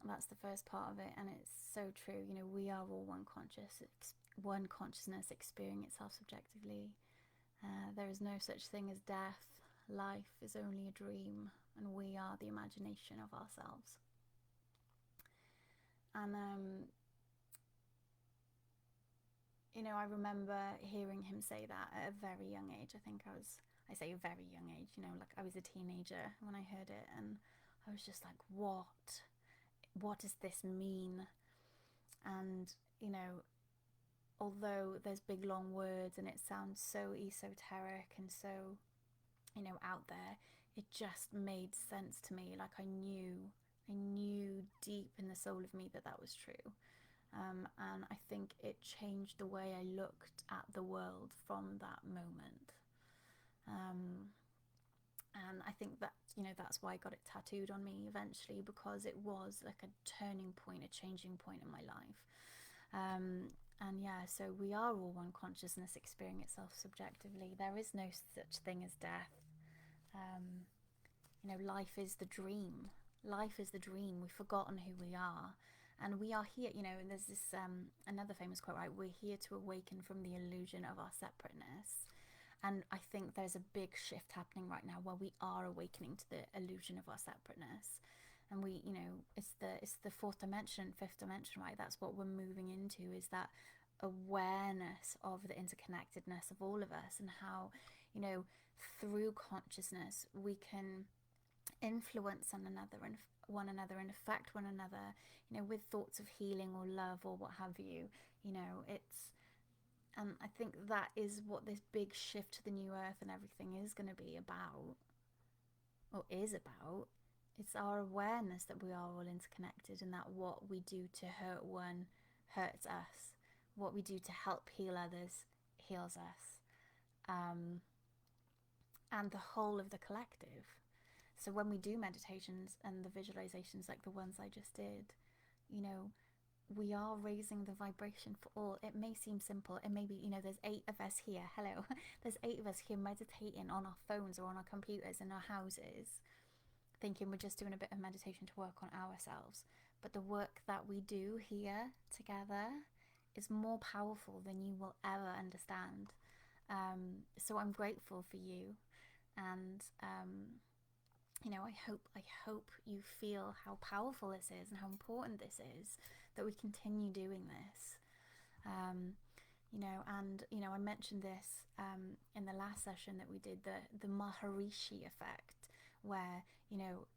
That's the first part of it, and it's so true. We are all one consciousness experiencing itself subjectively. There is no such thing as death. Life is only a dream, and we are the imagination of ourselves. And I remember hearing him say that at a very young age. I say a very young age, like I was a teenager when I heard it, and I was just like, what does this mean? And although there's big long words and it sounds so esoteric and so, you know, out there, it just made sense to me. Like I knew deep in the soul of me that that was true. And I think it changed the way I looked at the world from that moment. And I think that, you know, that's why I got it tattooed on me eventually, because it was like a turning point, a changing point in my life. And yeah, so we are all one consciousness experiencing itself subjectively. There is no such thing as death. You know, life is the dream. Life is the dream. We've forgotten who we are. And we are here, you know, and there's this another famous quote, right? We're here to awaken from the illusion of our separateness. And I think there's a big shift happening right now where we are awakening to the illusion of our separateness. And we, you know, it's the fourth dimension, fifth dimension, right? That's what we're moving into, is that awareness of the interconnectedness of all of us, and how, you know, through consciousness we can influence one another and affect one another, you know, with thoughts of healing or love or what have you. You know, it's, and I think that is what this big shift to the new earth and everything is going to be about, or is about. It's our awareness that we are all interconnected, and that what we do to hurt one hurts us. What we do to help heal others heals us. And the whole of the collective. So when we do meditations and the visualizations like the ones I just did, you know, we are raising the vibration for all. It may seem simple. It may be, you know, there's 8 of us here. Hello. There's 8 of us here meditating on our phones or on our computers in our houses, thinking we're just doing a bit of meditation to work on ourselves. But the work that we do here together is more powerful than you will ever understand. So I'm grateful for you. And, you know, I hope you feel how powerful this is and how important this is, that we continue doing this. You know, and, you know, I mentioned this in the last session that we did, the Maharishi effect, where, you know,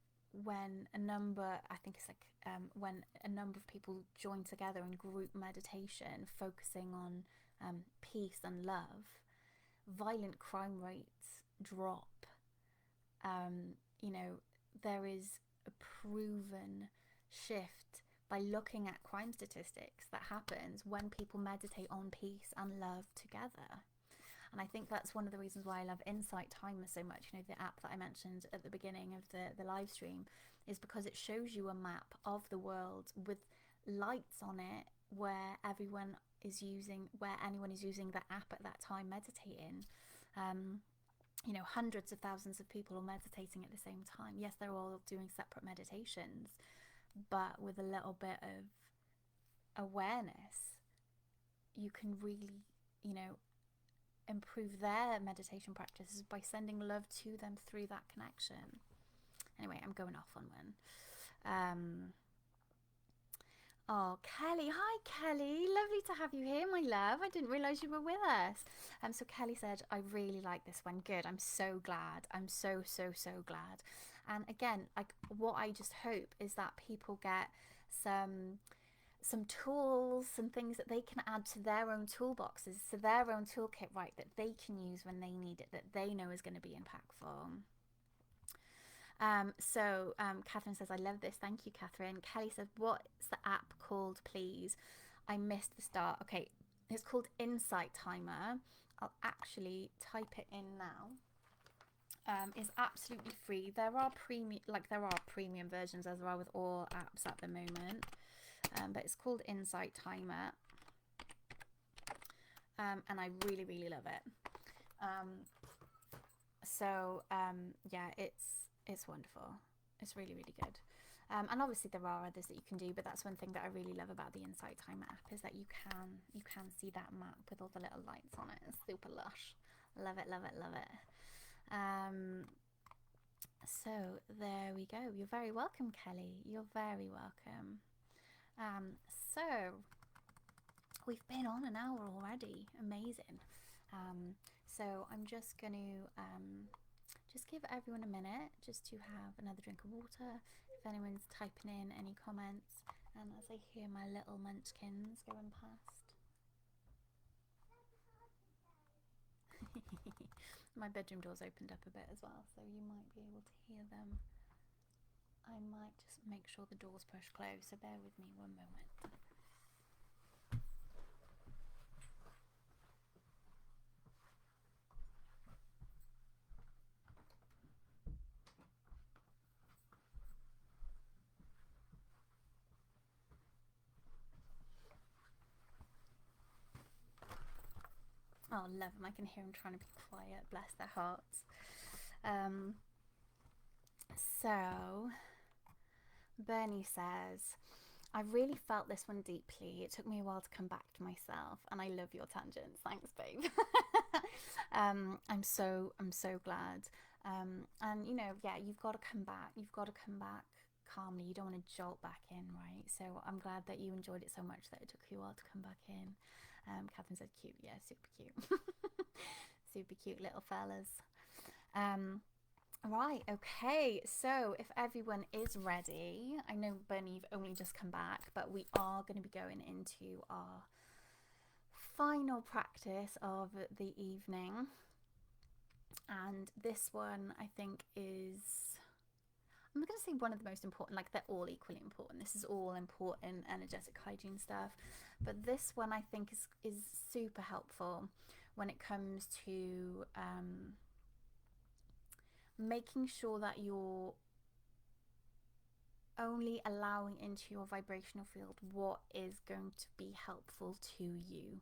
when a number, I think it's like when a number of people join together in group meditation, focusing on peace and love, violent crime rates drop. You know, there is a proven shift by looking at crime statistics that happens when people meditate on peace and love together. And I think that's one of the reasons why I love Insight Timer so much, you know, the app that I mentioned at the beginning of the live stream, is because it shows you a map of the world with lights on it where anyone is using the app at that time meditating. You know, hundreds of thousands of people are meditating at the same time. Yes, they're all doing separate meditations, but with a little bit of awareness, you can really, you know, improve their meditation practices by sending love to them through that connection. Anyway, I'm going off on one. Oh, Kelly. Hi, Kelly. Lovely to have you here, my love. I didn't realise you were with us. So Kelly said, I really like this one. Good. I'm so glad. I'm so glad. And again, like, what I just hope is that people get some tools, some things that they can add to their own toolboxes, to their own toolkit, right, that they can use when they need it, that they know is going to be impactful. Catherine says, I love this. Thank you, Catherine. Kelly says, what's the app called, please? I missed the start. Okay, it's called Insight Timer. I'll actually type it in now. It's absolutely free. There are premium versions, as there are with all apps at the moment. But it's called Insight Timer. And I really love it. Yeah, it's wonderful. It's really good. And obviously there are others that you can do, but that's one thing that I really love about the Insight Timer app, is that you can see that map with all the little lights on it. It's super lush. Love it. So there we go. You're very welcome, Kelly. You're very welcome. So we've been on an hour already. Amazing. So I'm just going to just give everyone a minute just to have another drink of water, if anyone's typing in any comments, and as I hear my little munchkins going past. My bedroom door's opened up a bit as well, so you might be able to hear them. I might just make sure the door's pushed closed, so bear with me one moment. Oh, love them. I can hear them trying to be quiet. Bless their hearts. So, Bernie says, I really felt this one deeply. It took me a while to come back to myself, and I love your tangents. Thanks, babe. I'm so glad. And you know, yeah, you've got to come back. You've got to come back calmly. You don't want to jolt back in, right? So I'm glad that you enjoyed it so much that it took you a while to come back in. Catherine said cute. Yeah, super cute. Super cute little fellas. Right, okay, so if everyone is ready, I know Bernie, you've only just come back, but we are going to be going into our final practice of the evening. And this one, I think, is, I'm going to say one of the most important. Like, they're all equally important. This is all important energetic hygiene stuff, but this one I think is super helpful when it comes to making sure that you're only allowing into your vibrational field what is going to be helpful to you.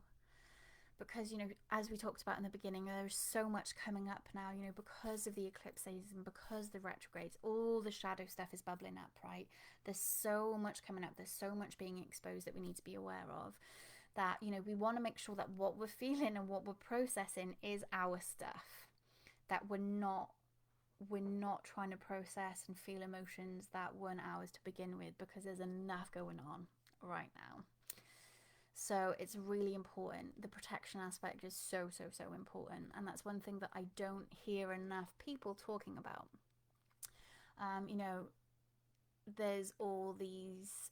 Because, you know, as we talked about in the beginning, there's so much coming up now, you know, because of the eclipses and because the retrogrades, all the shadow stuff is bubbling up, right? There's so much coming up, there's so much being exposed that we need to be aware of, that, you know, we want to make sure that what we're feeling and what we're processing is our stuff, that we're not trying to process and feel emotions that weren't ours to begin with, because there's enough going on right now. So it's really important. The protection aspect is so important, and that's one thing that I don't hear enough people talking about. You know, there's all these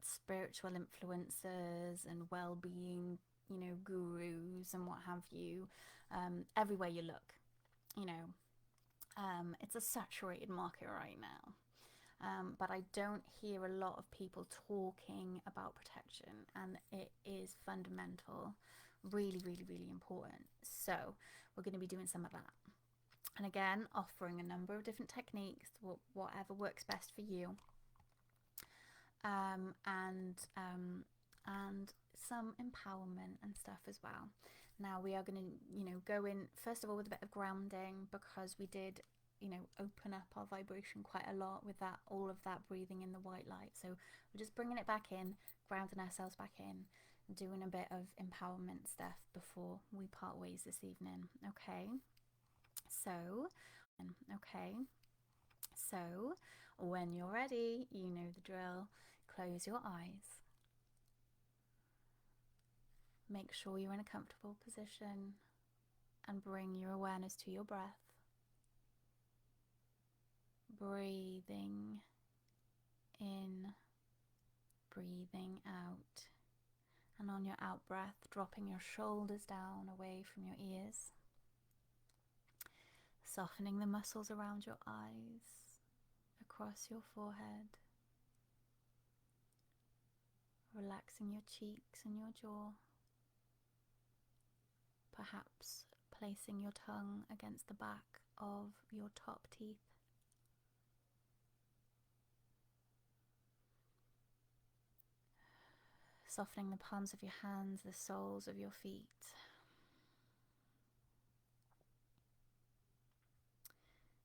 spiritual influencers and well-being, you know, gurus and what have you, everywhere you look, you know. It's a saturated market right now. But I don't hear a lot of people talking about protection, and it is fundamental, really important. So we're going to be doing some of that, and again, offering a number of different techniques, whatever works best for you, and some empowerment and stuff as well. Now we are going to, you know, go in first of all with a bit of grounding, because we did, you know, open up our vibration quite a lot with that, all of that breathing in the white light. So we're just bringing it back in, grounding ourselves back in, doing a bit of empowerment stuff before we part ways this evening. Okay, so when you're ready, you know the drill. Close your eyes. Make sure you're in a comfortable position and bring your awareness to your breath. Breathing in, breathing out, and on your out breath, dropping your shoulders down away from your ears, softening the muscles around your eyes, across your forehead, relaxing your cheeks and your jaw, perhaps placing your tongue against the back of your top teeth. Softening the palms of your hands, the soles of your feet.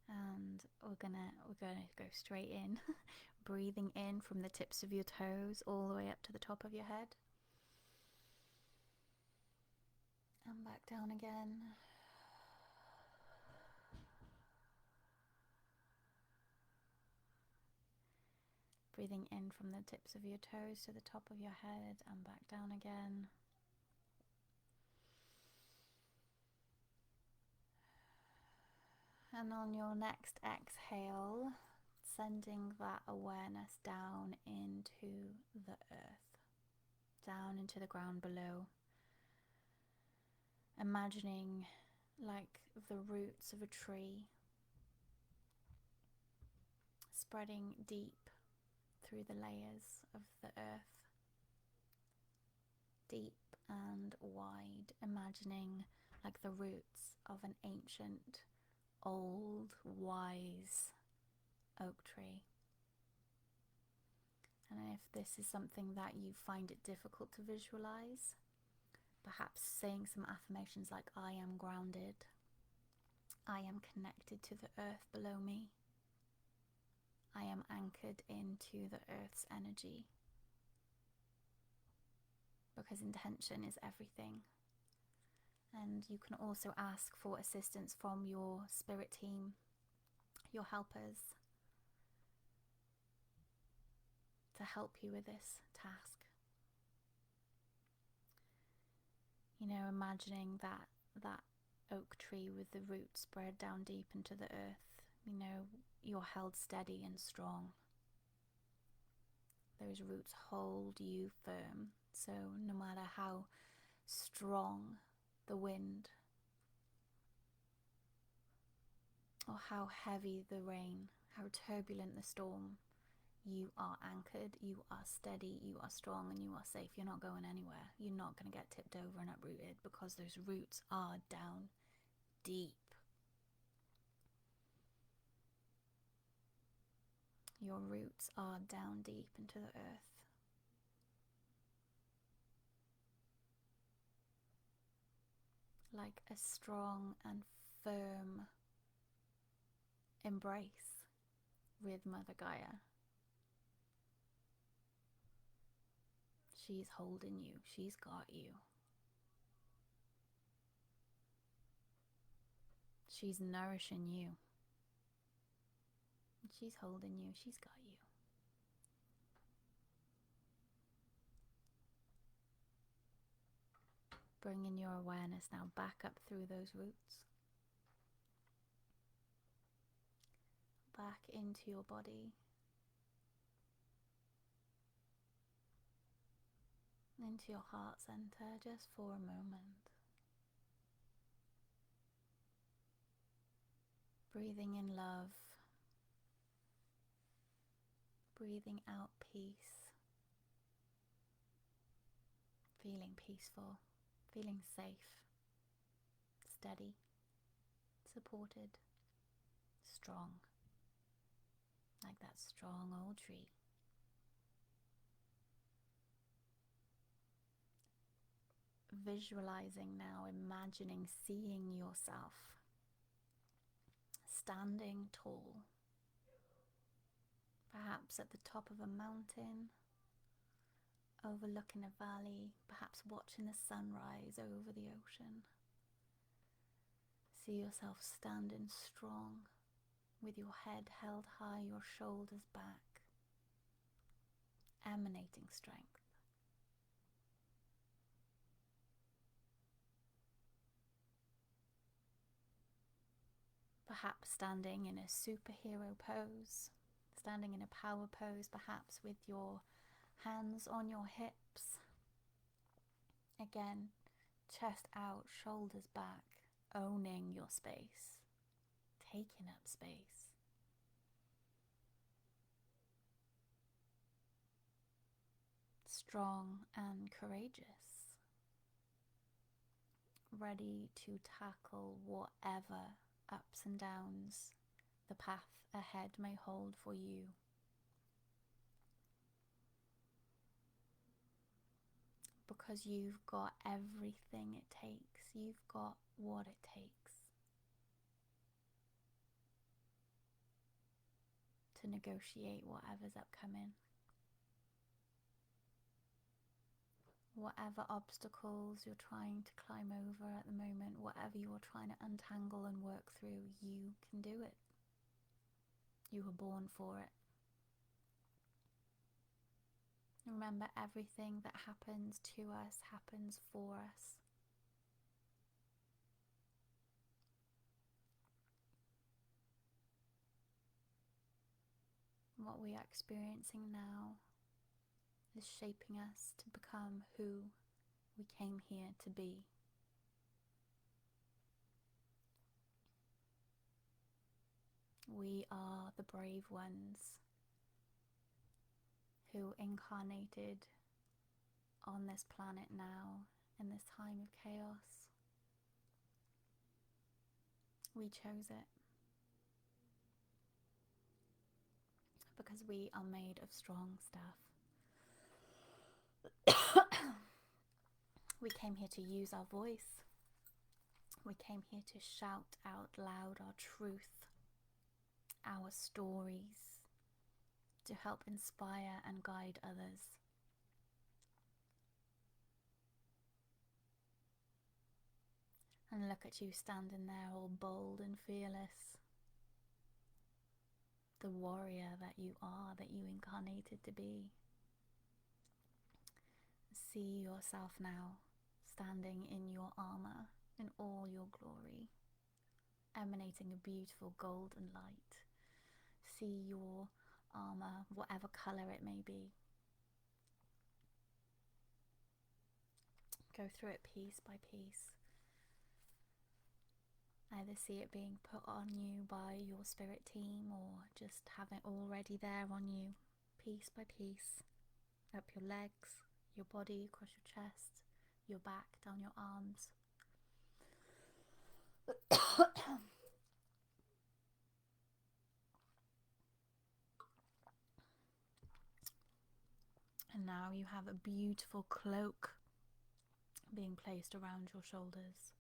And we're gonna go straight in, breathing in from the tips of your toes all the way up to the top of your head. And back down again. Breathing in from the tips of your toes to the top of your head and back down again. And on your next exhale, sending that awareness down into the earth, down into the ground below. Imagining like the roots of a tree spreading deep through the layers of the earth, deep and wide, imagining like the roots of an ancient, old, wise oak tree. And if this is something that you find it difficult to visualize, perhaps saying some affirmations like, I am grounded, I am connected to the earth below me, I am anchored into the earth's energy. Because intention is everything. And you can also ask for assistance from your spirit team, your helpers, to help you with this task. You know, imagining that oak tree with the roots spread down deep into the earth, you know, you're held steady and strong. Those roots hold you firm, so no matter how strong the wind or how heavy the rain, how turbulent the storm, you are anchored, you are steady, you are strong, and you are safe. You're not going anywhere. You're not going to get tipped over and uprooted because those roots are down deep. Your roots are down deep into the earth. Like a strong and firm embrace with Mother Gaia. She's holding you. She's got you. She's nourishing you. She's holding you. She's got you. Bringing your awareness now back up through those roots. Back into your body. Into your heart center just for a moment. Breathing in love. Breathing out peace. Feeling peaceful. Feeling safe. Steady. Supported. Strong. Like that strong old tree. Visualizing now, imagining, seeing yourself standing tall, perhaps at the top of a mountain, overlooking a valley, perhaps watching the sunrise over the ocean. See yourself standing strong, with your head held high, your shoulders back, emanating strength. Perhaps standing in a superhero pose, standing in a power pose, perhaps with your hands on your hips. Again, chest out, shoulders back, owning your space, taking up space. Strong and courageous, ready to tackle whatever ups and downs the path ahead may hold for you. Because you've got everything it takes. You've got what it takes to negotiate whatever's upcoming. Whatever obstacles you're trying to climb over at the moment, whatever you're trying to untangle and work through, you can do it. You were born for it. Remember, everything that happens to us happens for us. What we are experiencing now is shaping us to become who we came here to be. We are the brave ones who incarnated on this planet now in this time of chaos. We chose it because we are made of strong stuff. We came here to use our voice. We came here to shout out loud our truth, our stories, to help inspire and guide others. And look at you standing there all bold and fearless. The warrior that you are, that you incarnated to be. See yourself now, standing in your armor, in all your glory, emanating a beautiful golden light. See your armor, whatever color it may be. Go through it piece by piece. Either see it being put on you by your spirit team or just have it already there on you, piece by piece, up your legs, your body, across your chest, your back, down your arms. And now you have a beautiful cloak being placed around your shoulders.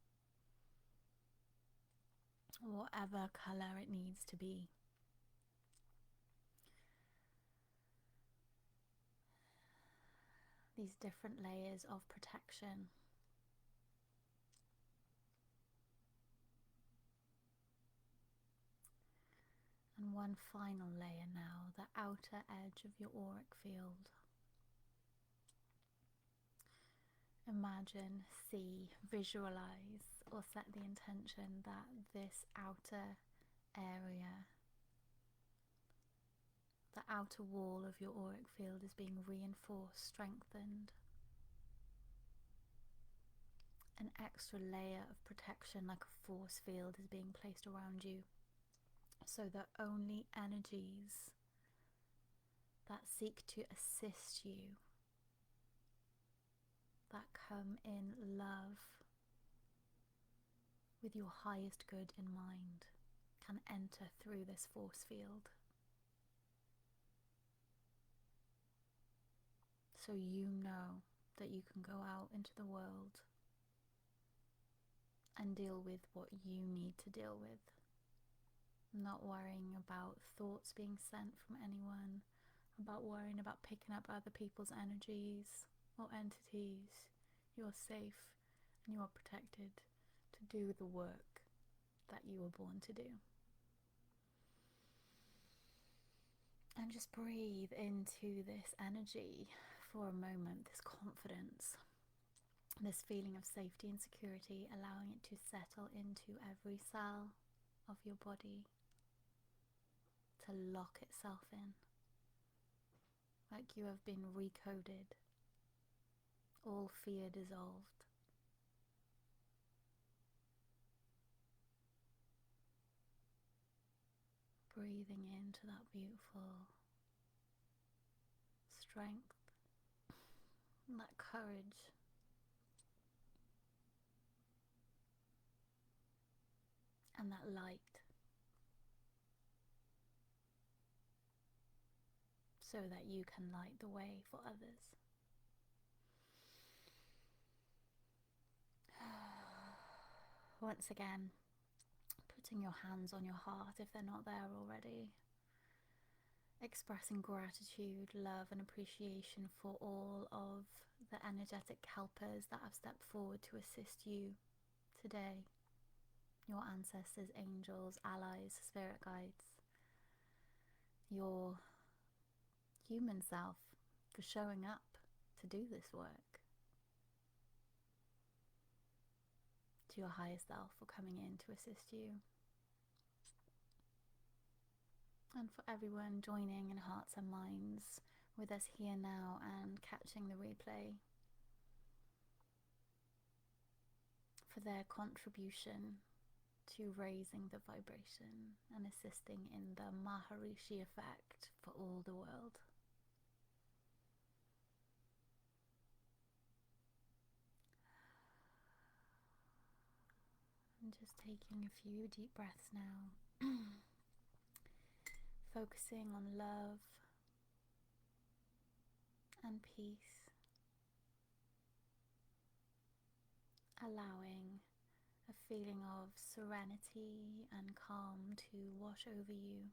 Whatever colour it needs to be. These different layers of protection. And one final layer now, the outer edge of your auric field. Imagine, see, visualize, or set the intention that this outer area, the outer wall of your auric field is being reinforced, strengthened. An extra layer of protection, like a force field, is being placed around you, so that only energies that seek to assist you, that come in love, with your highest good in mind, can enter through this force field. So you know that you can go out into the world and deal with what you need to deal with. Not worrying about thoughts being sent from anyone, about worrying about picking up other people's energies or entities. You're safe and you are protected to do the work that you were born to do. And just breathe into this energy for a moment, this confidence, this feeling of safety and security, allowing it to settle into every cell of your body, to lock itself in, like you have been recoded, all fear dissolved. Breathing into that beautiful strength, that courage, and that light, so that you can light the way for others. Once again, putting your hands on your heart if they're not there already. Expressing gratitude, love and appreciation for all of the energetic helpers that have stepped forward to assist you today. Your ancestors, angels, allies, spirit guides. Your human self for showing up to do this work. To your higher self for coming in to assist you. And for everyone joining in hearts and minds with us here now and catching the replay, for their contribution to raising the vibration and assisting in the Maharishi effect for all the world. And just taking a few deep breaths now, focusing on love and peace, allowing a feeling of serenity and calm to wash over you.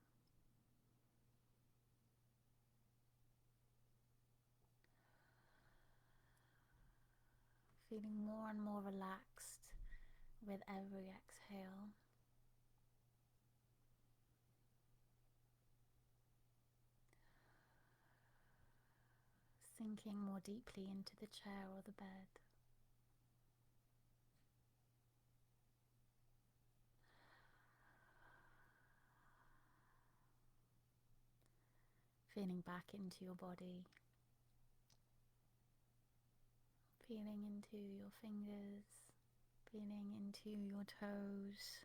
Feeling more and more relaxed with every exhale. Sinking more deeply into the chair or the bed. Feeling back into your body. Feeling into your fingers. Feeling into your toes.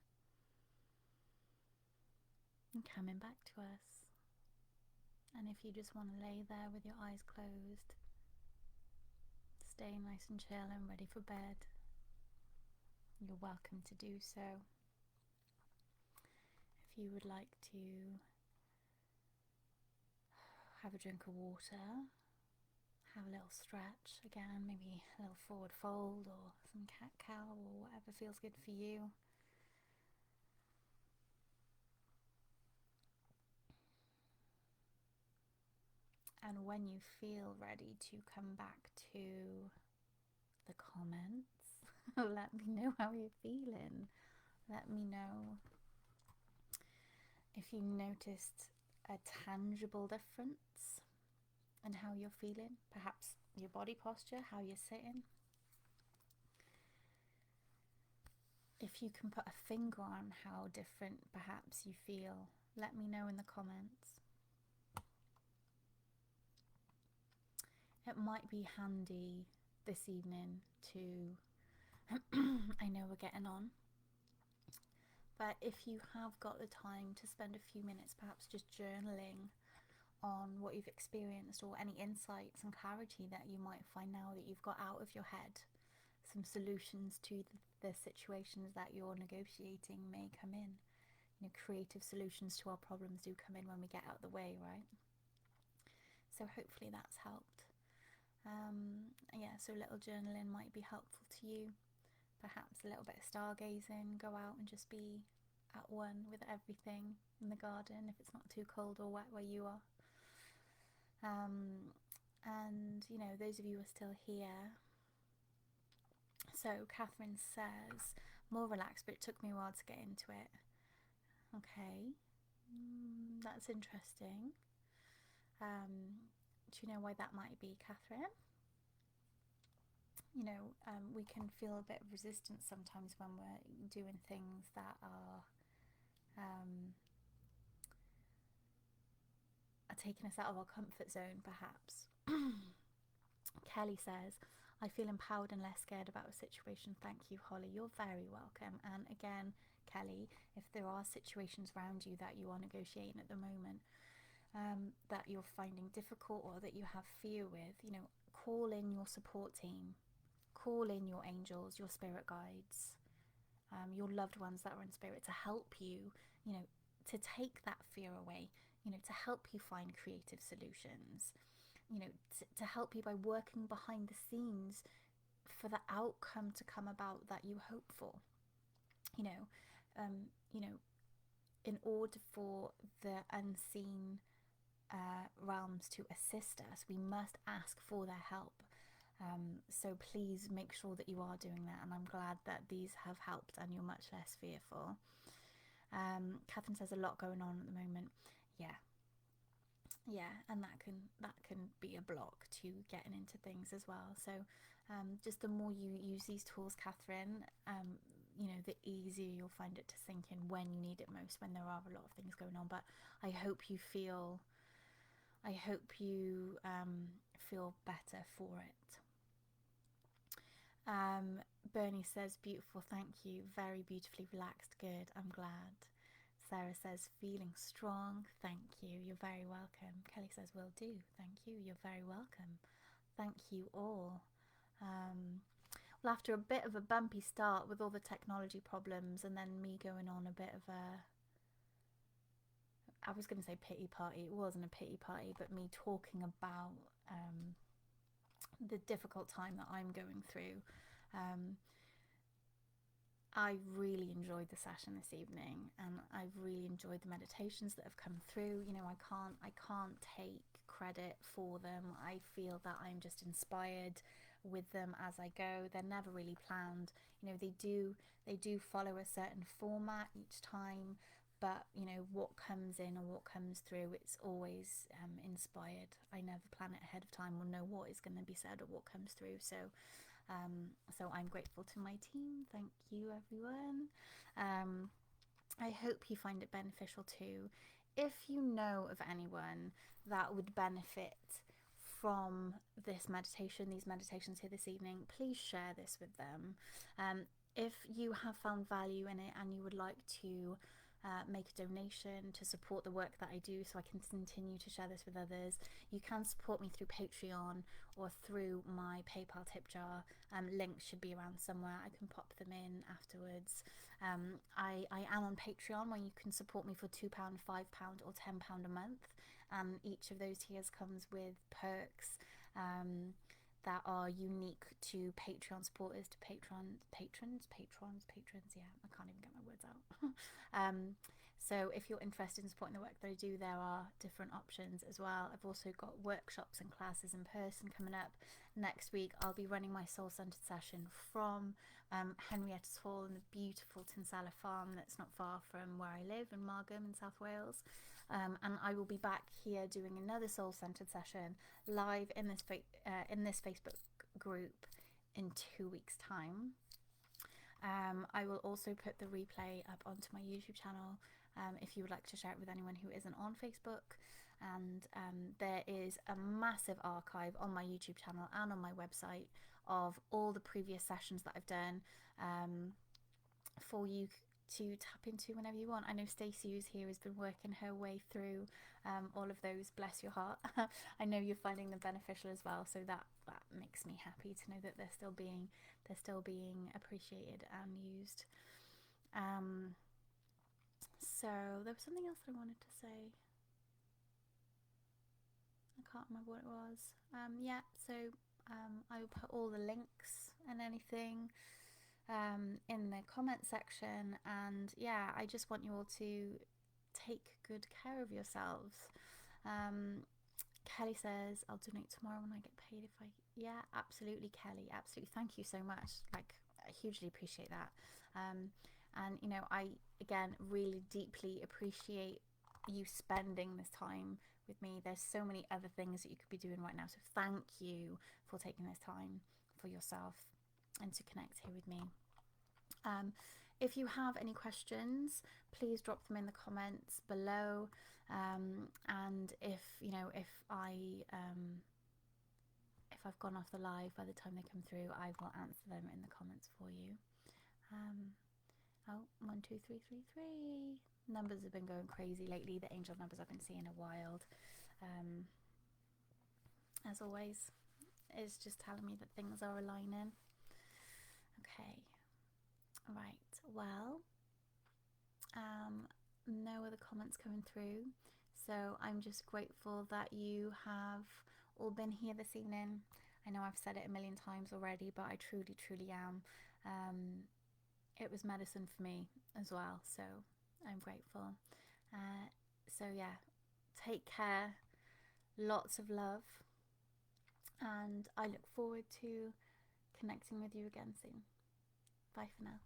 And coming back to us. And if you just want to lay there with your eyes closed, stay nice and chill and ready for bed, you're welcome to do so. If you would like to have a drink of water, have a little stretch, again, maybe a little forward fold or some cat-cow or whatever feels good for you. And when you feel ready to come back to the comments, let me know how you're feeling. Let me know if you noticed a tangible difference in how you're feeling, perhaps your body posture, how you're sitting. If you can put a finger on how different perhaps you feel, let me know in the comments. It might be handy this evening to, I know we're getting on, but if you have got the time to spend a few minutes perhaps just journaling on what you've experienced or any insights and clarity that you might find now that you've got out of your head, some solutions to the situations that you're negotiating may come in. You know, creative solutions to our problems do come in when we get out of the way, right? So hopefully that's helped. Yeah, so a little journaling might be helpful to you. Perhaps a little bit of stargazing, go out and just be at one with everything in the garden if it's not too cold or wet where you are. And you know, those of you who are still here, so Catherine says more relaxed, but it took me a while to get into it. Okay, that's interesting. Do you know why that might be, Catherine? You know, we can feel a bit of resistance sometimes when we're doing things that are taking us out of our comfort zone, perhaps. Kelly says, I feel empowered and less scared about a situation. Thank you, Holly. You're very welcome. And again, Kelly, if there are situations around you that you are negotiating at the moment, that you're finding difficult or that you have fear with, you know, call in your support team. Call in your angels, your spirit guides, your loved ones that are in spirit to help you, you know, to take that fear away, you know, to help you find creative solutions, you know, to help you by working behind the scenes for the outcome to come about that you hope for. You know, in order for the unseen realms to assist us, we must ask for their help. So please make sure that you are doing that, and I'm glad that these have helped and you're much less fearful. Catherine says a lot going on at the moment. Yeah, and that can be a block to getting into things as well. So just the more you use these tools, Catherine, you know, the easier you'll find it to sink in when you need it most, when there are a lot of things going on. But I hope you feel better for it. Bernie says, beautiful, thank you. Very beautifully relaxed. Good, I'm glad. Sarah says, feeling strong. Thank you. You're very welcome. Kelly says, will do. Thank you. You're very welcome. Thank you all. Well, after a bit of a bumpy start with all the technology problems and then me going on a bit of a, I was going to say pity party. It wasn't a pity party, but me talking about the difficult time that I'm going through. I really enjoyed the session this evening, and I've really enjoyed the meditations that have come through. You know, I can't take credit for them. I feel that I'm just inspired with them as I go. They're never really planned. You know, they do follow a certain format each time, but you know, what comes in or what comes through, it's always inspired. I never plan it ahead of time or know what is going to be said or what comes through. So I'm grateful to my team. Thank you, everyone. I hope you find it beneficial too. If you know of anyone that would benefit from this meditation, these meditations here this evening, please share this with them. If you have found value in it and you would like to make a donation to support the work that I do so I can continue to share this with others, you can support me through Patreon or through my PayPal tip jar. Links should be around somewhere. I can pop them in afterwards. I am on Patreon, where you can support me for £2, £5 or £10 a month, and each of those tiers comes with perks that are unique to Patreon supporters, to patrons, yeah, I can't even get my words out. So if you're interested in supporting the work that I do, there are different options as well. I've also got workshops and classes in person coming up. Next week I'll be running my soul centered session from Henrietta's Hall in the beautiful Tinsella farm that's not far from where I live in Margam in South Wales. And I will be back here doing another soul centered session live in this Facebook group in 2 weeks' time. I will also put the replay up onto my YouTube channel if you would like to share it with anyone who isn't on Facebook. And there is a massive archive on my YouTube channel and on my website of all the previous sessions that I've done for you to tap into whenever you want. I know Stacey, who's here, has been working her way through all of those. Bless your heart. I know you're finding them beneficial as well, so that makes me happy to know that they're still being appreciated and used. So there was something else that I wanted to say. I can't remember what it was. Yeah, so I will put all the links and anything in the comment section, and yeah, I just want you all to take good care of yourselves. Kelly says, I'll donate tomorrow when I get paid if I... Yeah, absolutely, Kelly, absolutely. Thank you so much. Like, I hugely appreciate that. And, you know, I, again, really deeply appreciate you spending this time with me. There's so many other things that you could be doing right now. So thank you for taking this time for yourself and to connect here with me. If you have any questions, please drop them in the comments below. And if I've gone off the live by the time they come through, I will answer them in the comments for you. Oh, 1, 2, 3, 3, 3. Numbers have been going crazy lately. The angel numbers I've been seeing are wild. As always, it's just telling me that things are aligning. Okay, right, well, no other comments coming through, so I'm just grateful that you have all been here this evening. I know I've said it a million times already, but I truly am. It was medicine for me as well, so I'm grateful. So yeah, take care, lots of love, and I look forward to connecting with you again soon. Bye for now.